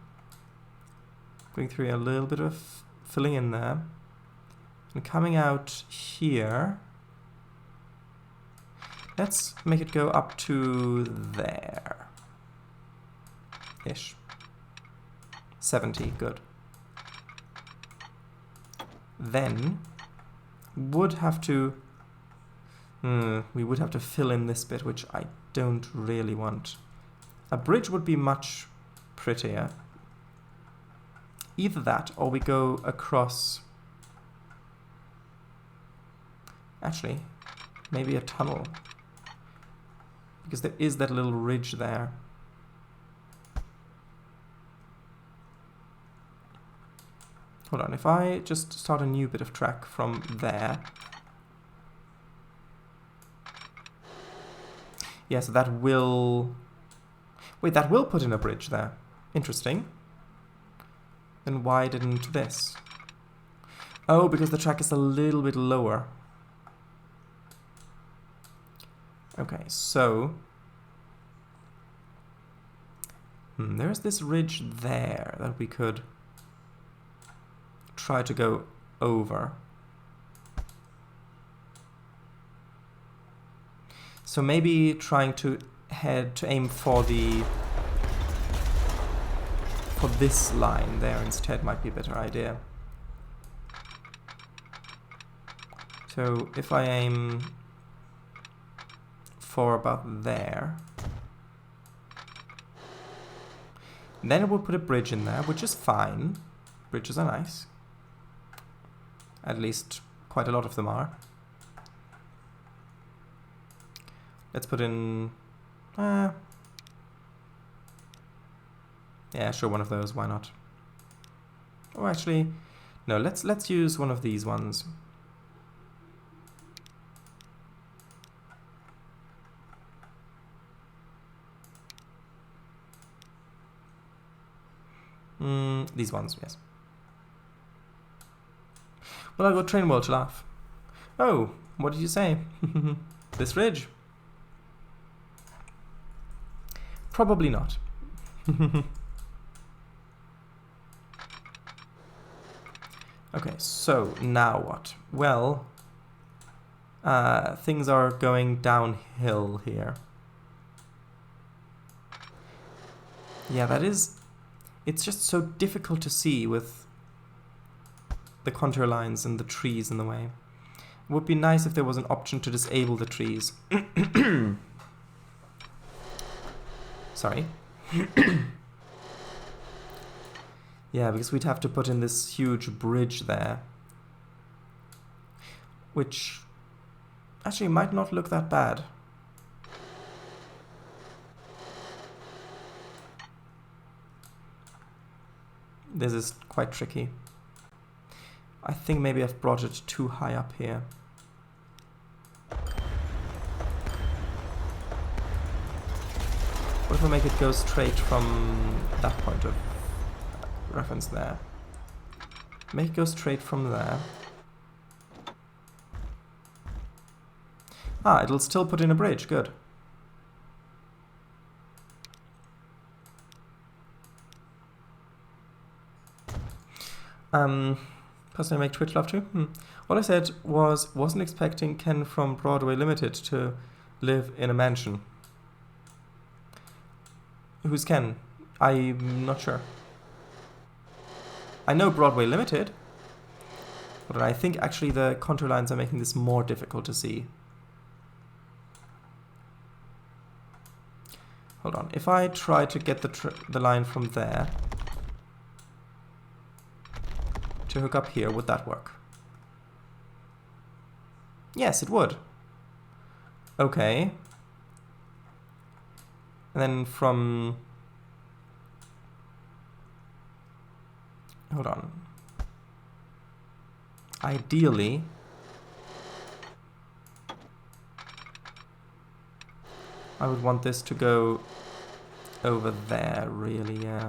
[SPEAKER 1] Going through a little bit of filling in there. And coming out here. Let's make it go up to there. Ish. 70, good. Then would have to we would have to fill in this bit, which I don't really want. A bridge would be much prettier. Either that, or we go across... actually, maybe a tunnel. Because there is that little ridge there. Hold on, if I just start a new bit of track from there... yeah, so that will... wait, that will put in a bridge there. Interesting. Then why didn't this? Oh, because the track is a little bit lower. Okay, so... there's this ridge there that we could try to go over. So maybe trying to aim for this line there instead might be a better idea. So if I aim for about there, then it will put a bridge in there, which is fine. Bridges are nice. At least quite a lot of them are. Let's put in... yeah, sure, one of those, why not? Oh, actually, no, let's use one of these ones. These ones, yes. Well, I'll go train world to laugh. Oh, what did you say? this ridge? Probably not. Okay, so now what? Well, things are going downhill here. Yeah, that is... It's just so difficult to see with the contour lines and the trees in the way. It would be nice if there was an option to disable the trees. Sorry. Yeah, because we'd have to put in this huge bridge there. Which actually might not look that bad. This is quite tricky. I think maybe I've brought it too high up here. What if I make it go straight from that point of reference there? Make it go straight from there. Ah, it'll still put in a bridge, good. Person I make Twitch love to? What I said was, wasn't expecting Ken from Broadway Limited to live in a mansion. Who's Ken? I'm not sure. I know Broadway Limited, but I think actually the contour lines are making this more difficult to see. Hold on, if I try to get the line from there to hook up here, would that work? Yes, it would. Okay. And then from... Hold on. Ideally... I would want this to go over there, really, yeah.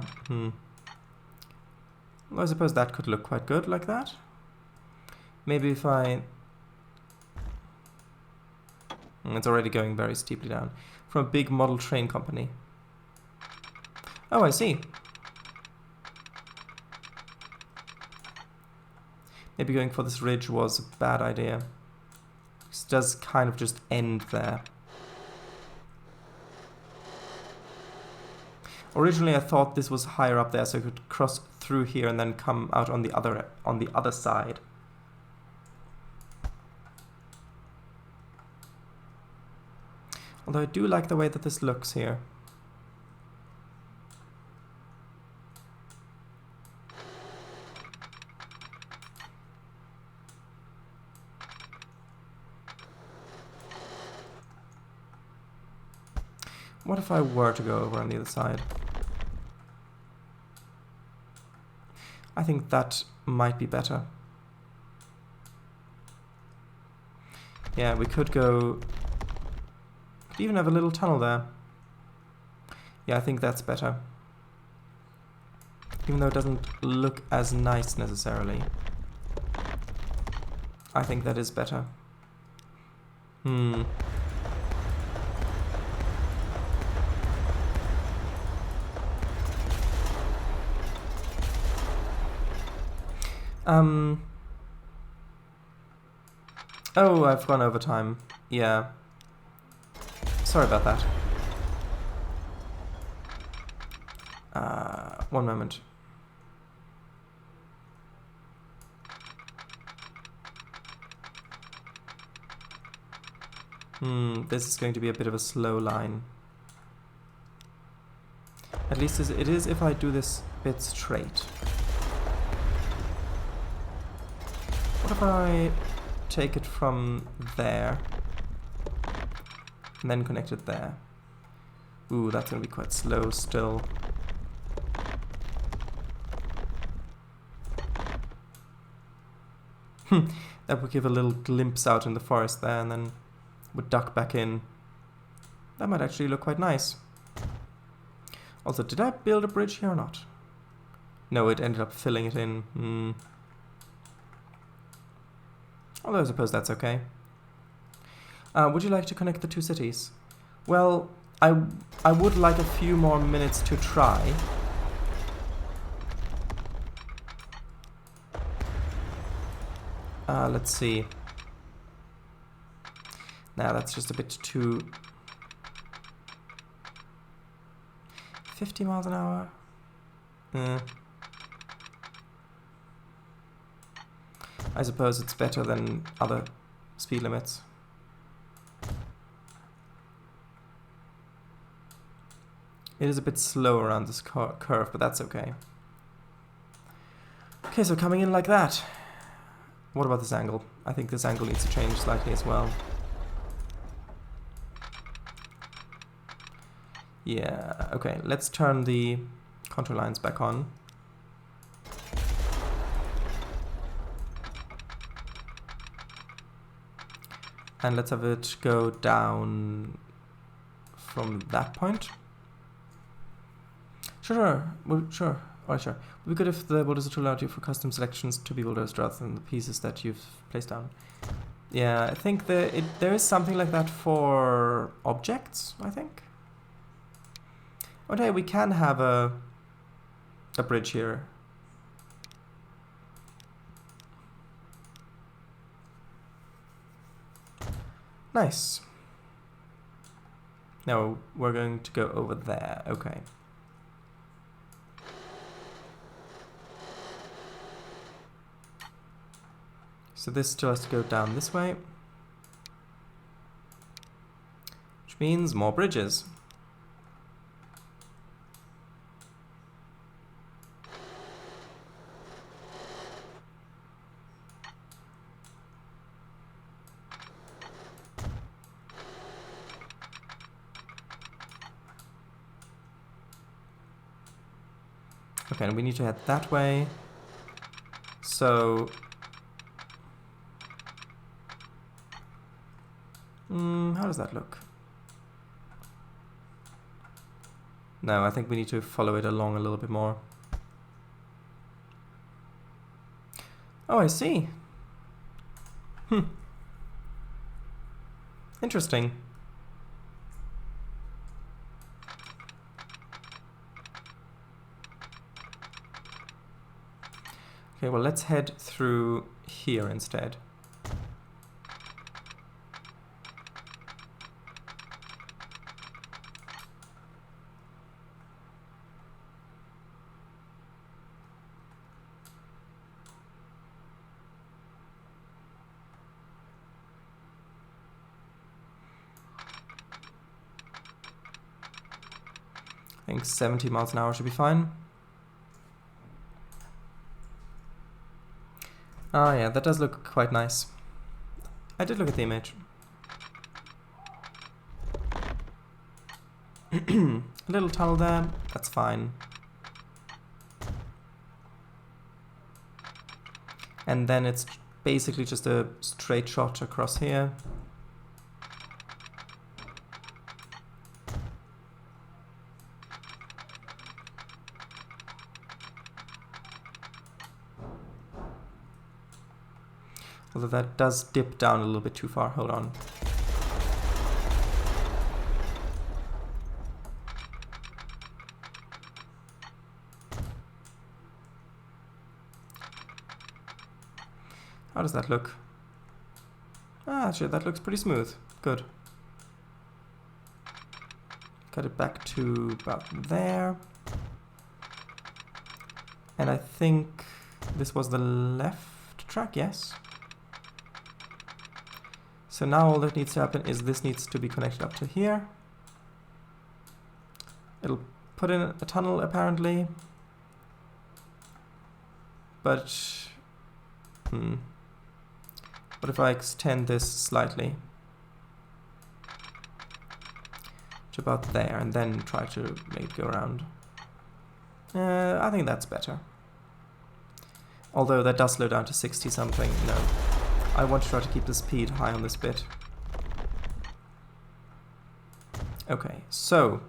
[SPEAKER 1] Well, I suppose that could look quite good like that. Maybe if I... It's already going very steeply down. From a big model train company. Oh, I see. Maybe going for this ridge was a bad idea. It does kind of just end there. Originally, I thought this was higher up there, so I could cross through here and then come out on the other side. Although I do like the way that this looks here. What if I were to go over on the other side? I think that might be better. Yeah, we could go... Could even have a little tunnel there. Yeah, I think that's better. Even though it doesn't look as nice necessarily. I think that is better. Oh, I've gone over time. Yeah. Sorry about that. One moment. This is going to be a bit of a slow line. At least it is if I do this bit straight. What if I take it from there and then connect it there? Ooh, that's gonna be quite slow still. That would give a little glimpse out in the forest there and then would duck back in. That might actually look quite nice. Also, did I build a bridge here or not? No, it ended up filling it in. Although I suppose that's okay. Would you like to connect the two cities? Well, I would like a few more minutes to try. Let's see. Nah, that's just a bit too... 50 miles an hour? I suppose it's better than other speed limits. It is a bit slow around this curve, but that's okay. Okay, so coming in like that. What about this angle? I think this angle needs to change slightly as well. Yeah, okay, let's turn the contour lines back on. And let's have it go down from that point. Sure. Alright, sure. It would be good if the bulldozer tool allowed you for custom selections to be bulldozed rather than the pieces that you've placed down. Yeah, I think there is something like that for objects, I think. Okay, we can have a bridge here. Nice. Now we're going to go over there. Okay. So this still has to go down this way, which means more bridges. Okay, and we need to head that way. So... how does that look? No, I think we need to follow it along a little bit more. Oh, I see. Interesting. Okay, well, let's head through here instead. I think 70 miles an hour should be fine. Oh yeah, that does look quite nice. I did look at the image. A little tunnel there, that's fine. And then it's basically just a straight shot across here. Although that does dip down a little bit too far. Hold on. How does that look? Ah, actually, that looks pretty smooth. Good. Cut it back to about there. And I think this was the left track, yes. So now all that needs to happen is this needs to be connected up to here. It'll put in a tunnel apparently. But, what if I extend this slightly to about there and then try to make it go around? I think that's better. Although that does slow down to 60 something, no. I want to try to keep the speed high on this bit. Okay, so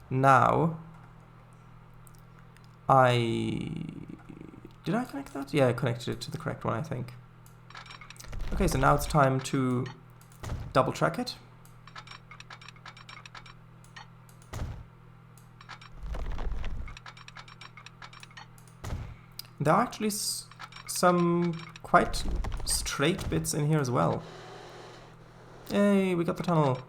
[SPEAKER 1] now did I connect that? Yeah, I connected it to the correct one, I think. Okay, so now it's time to double track it. There are actually some quite straight bits in here as well. Yay, we got the tunnel.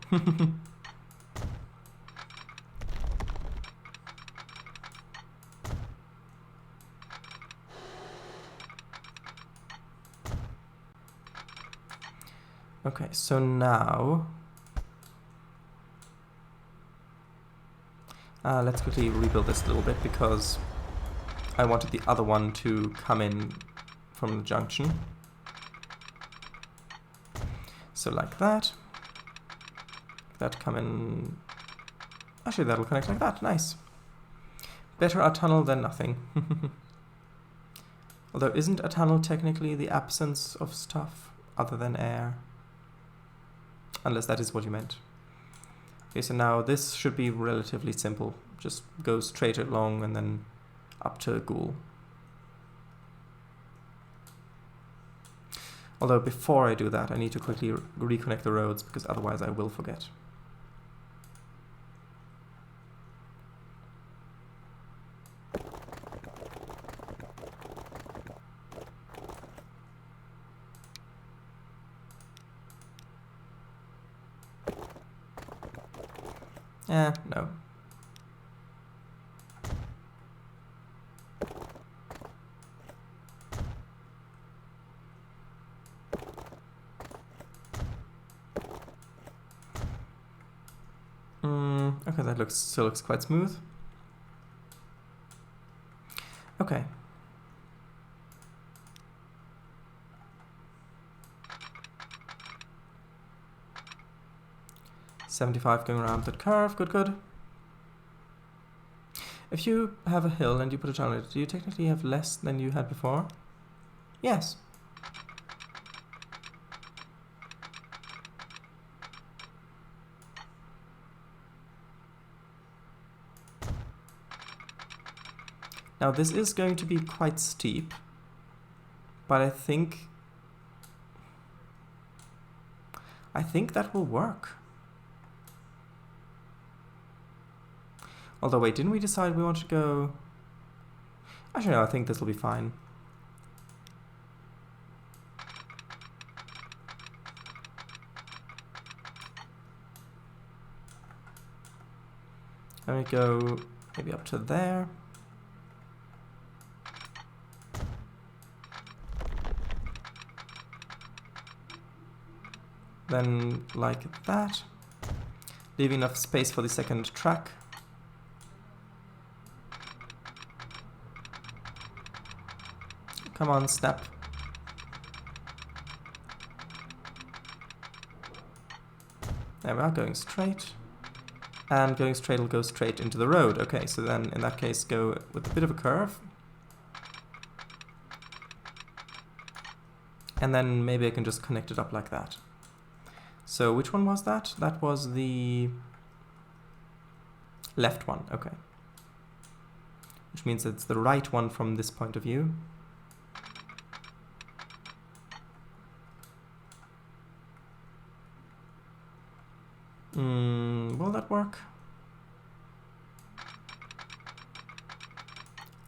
[SPEAKER 1] Okay, so now let's quickly rebuild this a little bit because I wanted the other one to come in from the junction. So like that. That come in. Actually, that'll connect like that. Nice. Better a tunnel than nothing. Although, isn't a tunnel technically the absence of stuff other than air? Unless that is what you meant. Okay, so now this should be relatively simple. Just go straight along and then up to a ghoul. Although before I do that, I need to quickly reconnect the roads because otherwise I will forget. No. Okay, that still looks quite smooth. Okay. $75 going around that curve, good. If you have a hill and you put a tunnel on it, do you technically have less than you had before? Yes. Now this is going to be quite steep, but I think that will work. Although wait, didn't we decide we want to go... Actually no, I think this will be fine. Let me go maybe up to there. Then like that. Leave enough space for the second track. Come on, snap. There we are, going straight. And going straight will go straight into the road. Okay, so then in that case go with a bit of a curve. And then maybe I can just connect it up like that. So which one was that? That was the left one, okay. Which means it's the right one from this point of view. Will that work?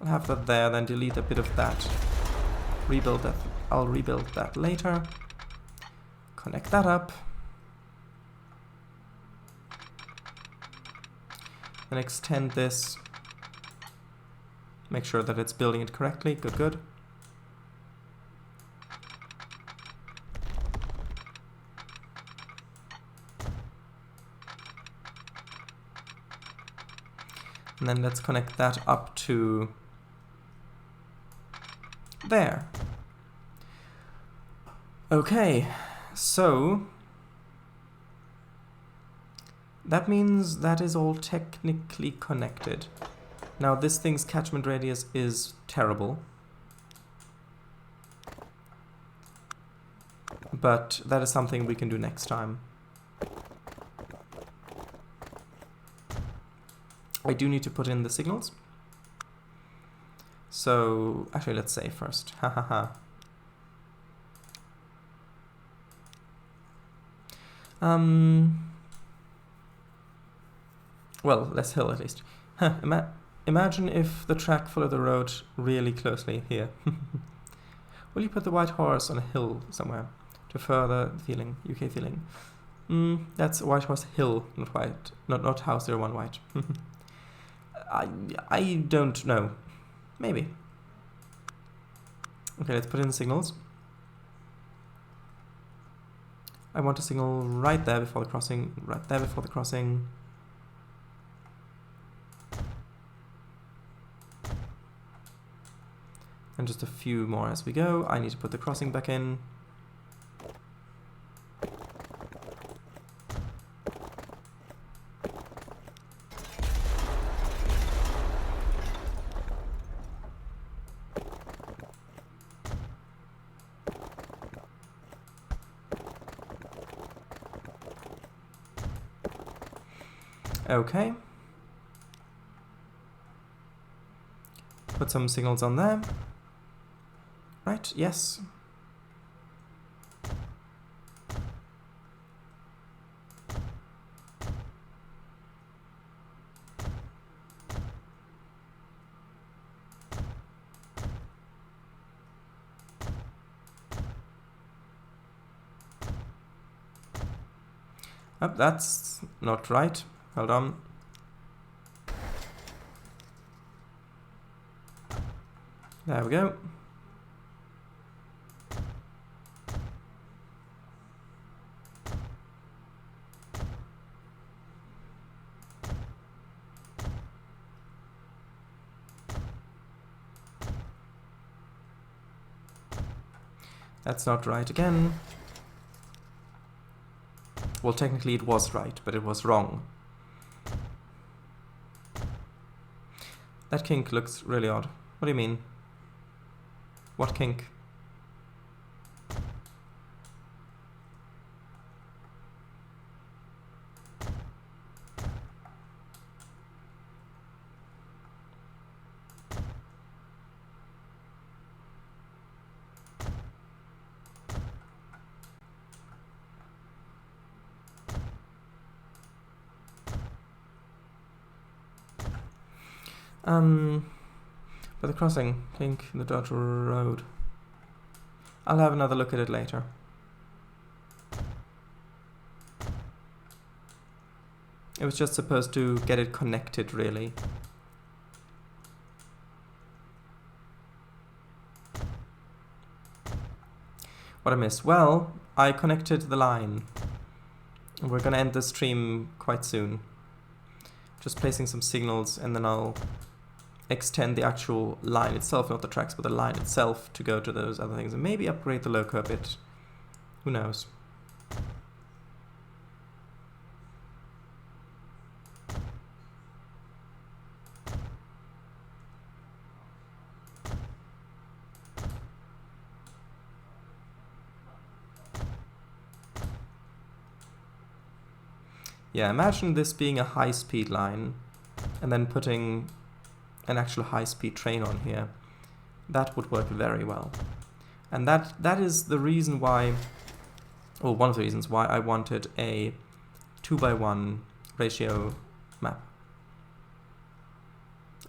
[SPEAKER 1] I'll have that there, then delete a bit of that. Rebuild that. I'll rebuild that later. Connect that up. Then extend this. Make sure that it's building it correctly. Good. And then let's connect that up to there. Okay, so that means that is all technically connected. Now this thing's catchment radius is terrible, but that is something we can do next time. I do need to put in the signals. So, actually let's save first. Well, less hill at least. Huh, imagine if the track followed the road really closely here. Will you put the white horse on a hill somewhere to further the feeling, UK feeling? That's White Horse Hill, not white, not House 01 white. I don't know. Maybe. Okay, let's put in the signals. I want a signal right there before the crossing, right there before the crossing. And just a few more as we go. I need to put the crossing back in. Okay. Put some signals on there. Right, yes. Oh, that's not right. Hold on. There we go. That's not right again. Well, technically it was right, but it was wrong. That kink looks really odd. What do you mean? What kink? For the crossing, kink in the dirt road. I'll have another look at it later. It was just supposed to get it connected, really. What I missed? Well, I connected the line. We're gonna end the stream quite soon. Just placing some signals, and then I'll extend the actual line itself, not the tracks, but the line itself, to go to those other things, and maybe upgrade the loco a bit. Who knows? Yeah, imagine this being a high-speed line, and then putting an actual high-speed train on here. That would work very well. And that is the reason why, or one of the reasons why I wanted a 2:1 ratio map.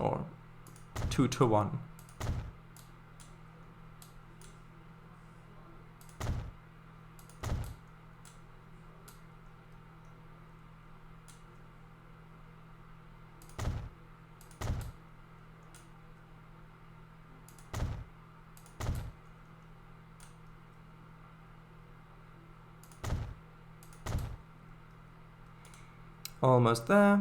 [SPEAKER 1] Or 2:1. Almost there.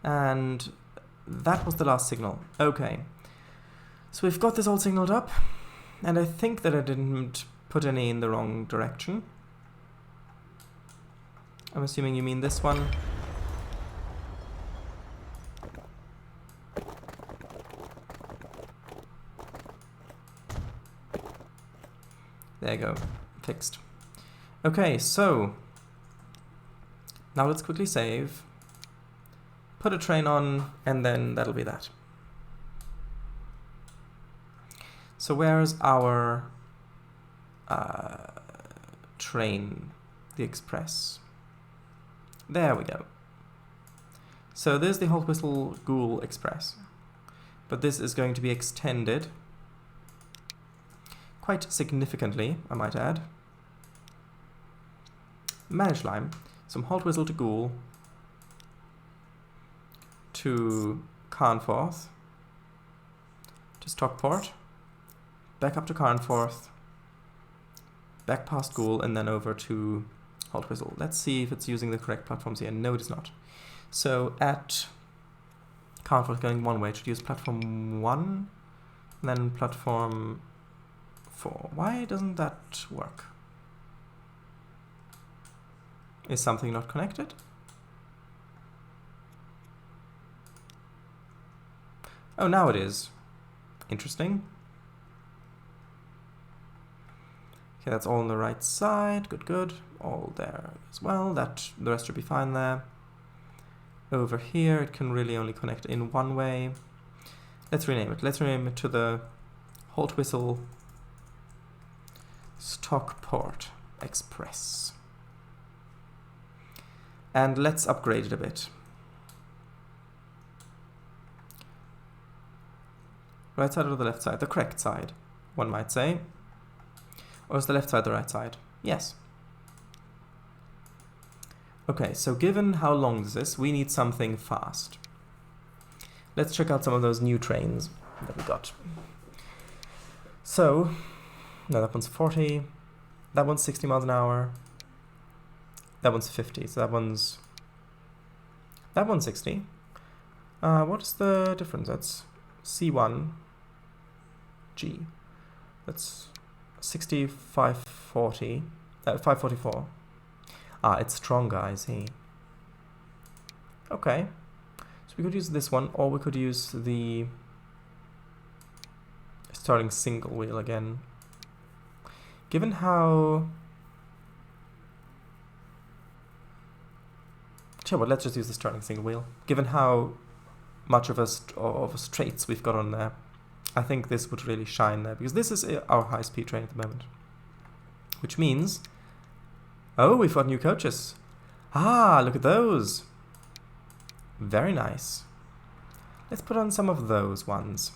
[SPEAKER 1] And that was the last signal. Okay. So we've got this all signaled up, and I think that I didn't put any in the wrong direction. I'm assuming you mean this one. There you go, fixed. Okay, so now let's quickly save, put a train on, and then that'll be that. So where's our train, the express? There we go. So there's the Holt Whistle Ghoul Express, but this is going to be extended quite significantly, I might add. Mainline, some Holt Whistle to Ghoul to Carnforth to Stockport, back up to Carnforth, back past Ghoul, and then over to Holt Whistle. Let's see if it's using the correct platforms here. No, it is not. So at Carnforth going one way, it should use platform 1, and then platform 4. Why doesn't that work? Is something not connected? Oh, now it is. Interesting. Okay, that's all on the right side. Good, good. All there as well. The rest should be fine there. Over here, it can really only connect in one way. Let's rename it. Let's rename it to the Holt Whistle Stockport Express. And let's upgrade it a bit. Right side or the left side? The correct side, one might say. Or is the left side the right side? Yes. Okay, so given how long this is, we need something fast. Let's check out some of those new trains that we got. So, no, that one's 40. That one's 60 miles an hour. That one's 50, so that one's 60. What is the difference? That's C1 G. That's 6540. 544. Ah, it's stronger, I see. Okay. So we could use this one, or we could use the starting single wheel again. Given how... Sure, but let's just use the starting single wheel. Given how much of a straights we've got on there, I think this would really shine there, because this is our high-speed train at the moment. Which means... Oh, we've got new coaches. Ah, look at those. Very nice. Let's put on some of those ones.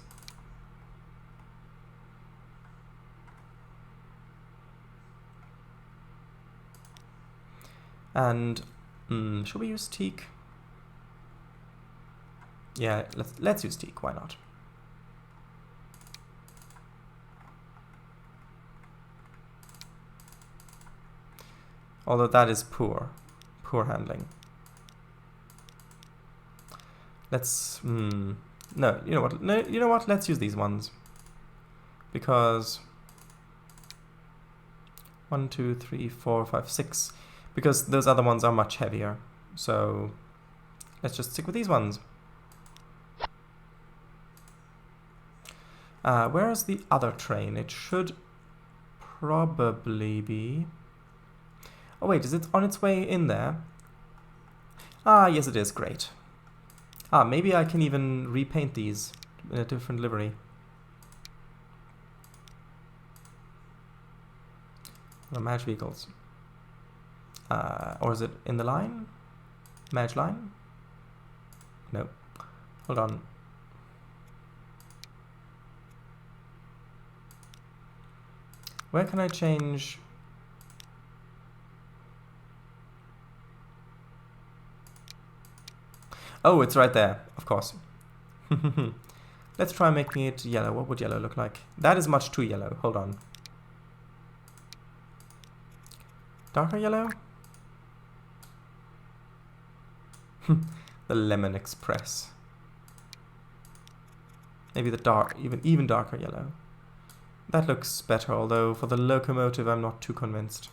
[SPEAKER 1] And should we use teak? Yeah, let's use teak. Why not? Although that is poor handling. Let's no, you know what? No, you know what? Let's use these ones, because 1, 2, 3, 4, 5, 6. Because those other ones are much heavier. So let's just stick with these ones. Where is the other train? It should probably be... Oh wait, is it on its way in there? Ah, yes it is, great. Ah, maybe I can even repaint these in a different livery. Match vehicles. Or is it in the line? Match line? No. Hold on. Where can I change... Oh, it's right there, of course. Let's try making it yellow. What would yellow look like? That is much too yellow. Hold on. Darker yellow? The Lemon Express. Maybe the dark, even darker yellow. That looks better, although for the locomotive I'm not too convinced.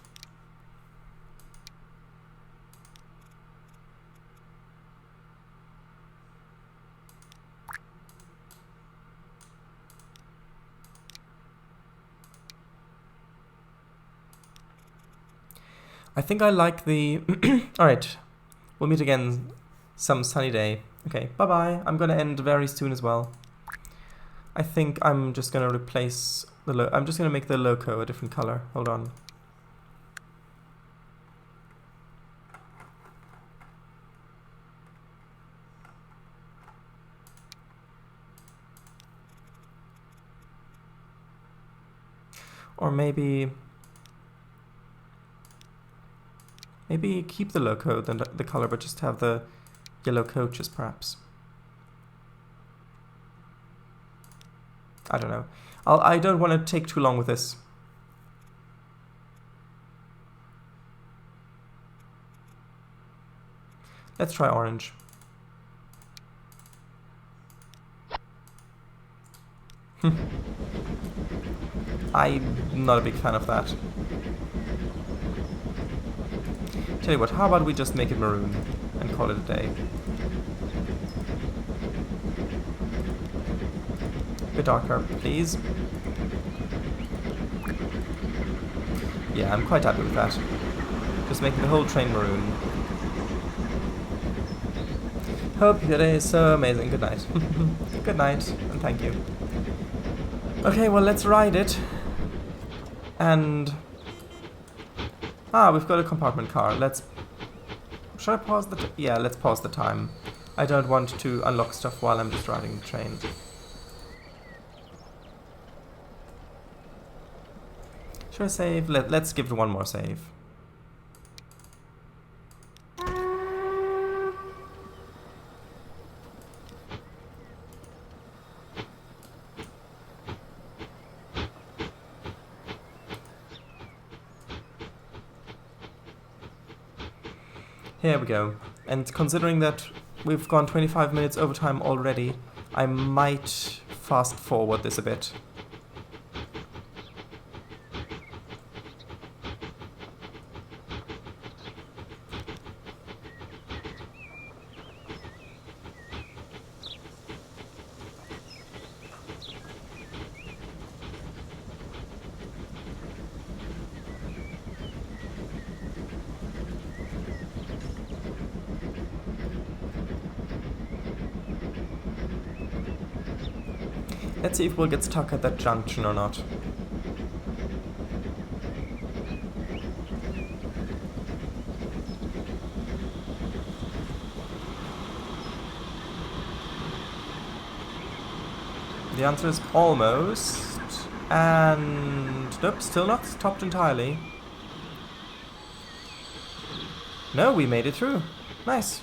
[SPEAKER 1] I think I like the... Alright, we'll meet again some sunny day Okay, bye-bye. I'm gonna end very soon as well. I think I'm just gonna replace the I'm just gonna make the loco a different color. Hold on. Or maybe keep the loco, the color, but just have the yellow coaches, perhaps. I don't know. I don't want to take too long with this. Let's try orange. I'm not a big fan of that. Tell you what, how about we just make it maroon and call it a day? A bit darker, please. Yeah, I'm quite happy with that. Just making the whole train maroon. Hope your day is so amazing. Good night. Good night, and thank you. Okay, well, let's ride it. And... we've got a compartment car. Should I pause the... Yeah, let's pause the time. I don't want to unlock stuff while I'm just riding the train. Should I save? Let's give it one more save. Here we go. And considering that we've gone 25 minutes overtime already, I might fast forward this a bit. Let's see if we'll get stuck at that junction or not. The answer is almost, and nope, still not stopped entirely. No, we made it through. Nice.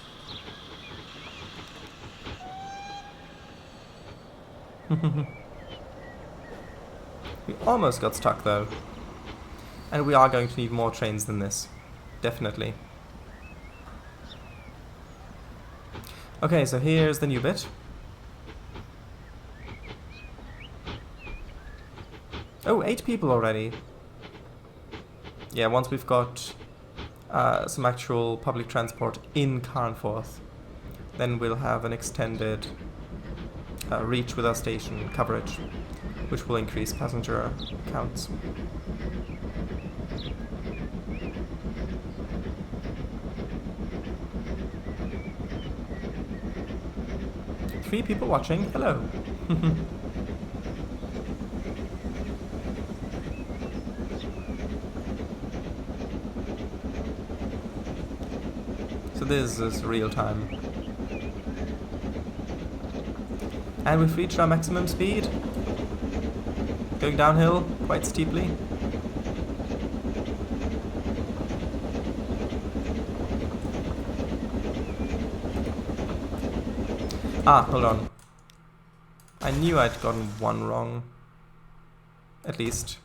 [SPEAKER 1] We almost got stuck though. And we are going to need more trains than this. Definitely. Okay, so here's the new bit. Oh, 8 people already. Yeah, once we've got some actual public transport in Carnforth, then we'll have an extended reach with our station coverage, which will increase passenger counts. Three people watching. Hello. So this is real time. And we've reached our maximum speed. Going downhill quite steeply. Hold on. I knew I'd gotten one wrong. At least.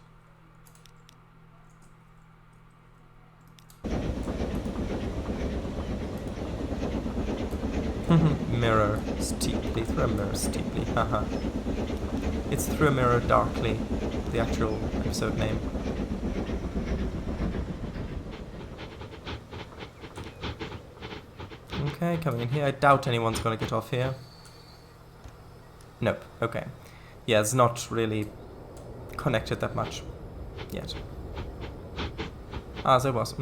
[SPEAKER 1] Mirror steeply, through a mirror steeply, haha. It's Through a Mirror Darkly, the actual episode name. Okay, coming in here. I doubt anyone's gonna get off here. Nope, okay. Yeah, it's not really connected that much yet. So it was,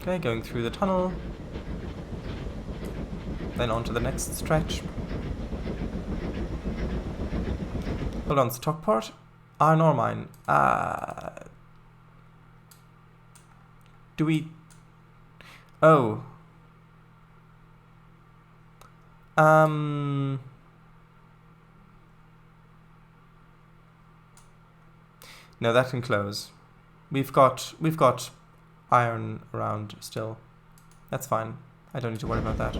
[SPEAKER 1] Okay, going through the tunnel. Then on to the next stretch. Hold on, Stockport? Iron ore mine. Do we... Oh. No, that can close. We've got iron around still. That's fine. I don't need to worry about that.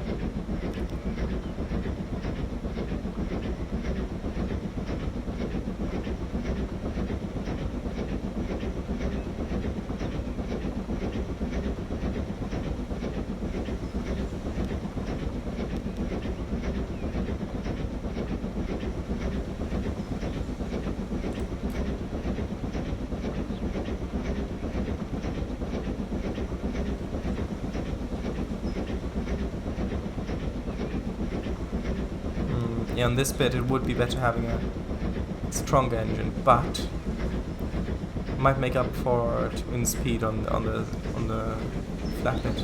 [SPEAKER 1] Yeah, on this bit it would be better having a stronger engine, but might make up for it in speed on the flat bit.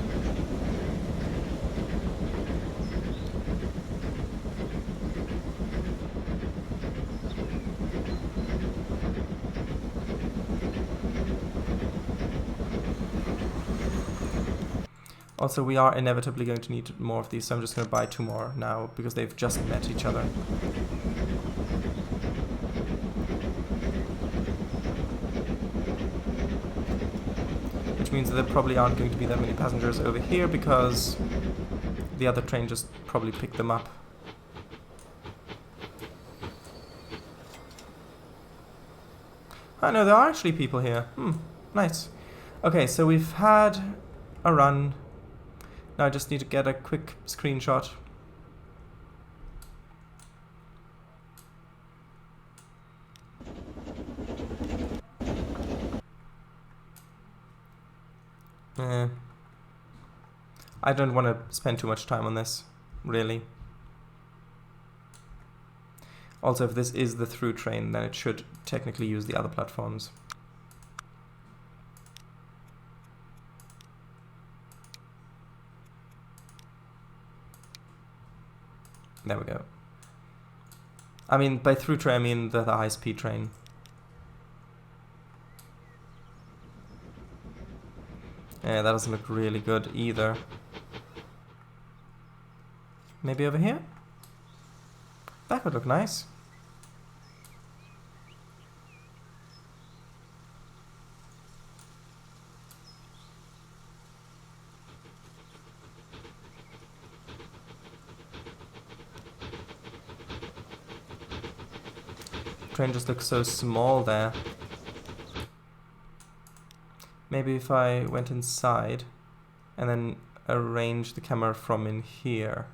[SPEAKER 1] Also, we are inevitably going to need more of these, so I'm just going to buy 2 more now, because they've just met each other. Which means that there probably aren't going to be that many passengers over here, because the other train just probably picked them up. Oh no, there are actually people here. Nice. Okay, so we've had a run. Now I just need to get a quick screenshot. I don't want to spend too much time on this, really. Also, if this is the through train, then it should technically use the other platforms. There we go. I mean, by through train, I mean the high-speed train. Yeah, that doesn't look really good either. Maybe over here? That could look nice. Train just looks so small there. Maybe if I went inside and then arrange the camera from in here.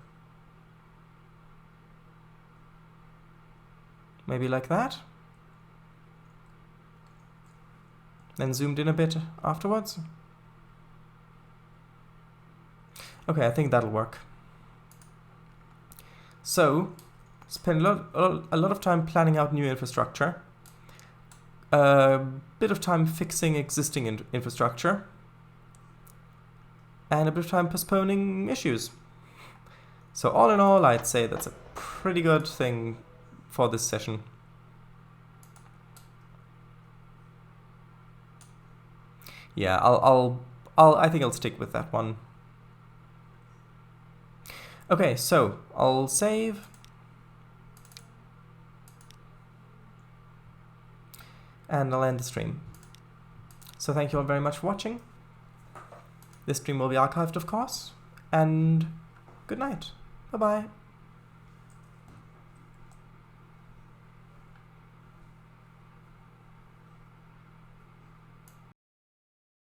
[SPEAKER 1] Maybe like that? Then zoomed in a bit afterwards? Okay, I think that'll work. So, spend a lot of time planning out new infrastructure. A bit of time fixing existing infrastructure. And a bit of time postponing issues. So all in all, I'd say that's a pretty good thing for this session. Yeah, I think I'll stick with that one. Okay, so I'll save. And I'll end the stream. So thank you all very much for watching. This stream will be archived, of course. And good night. Bye-bye.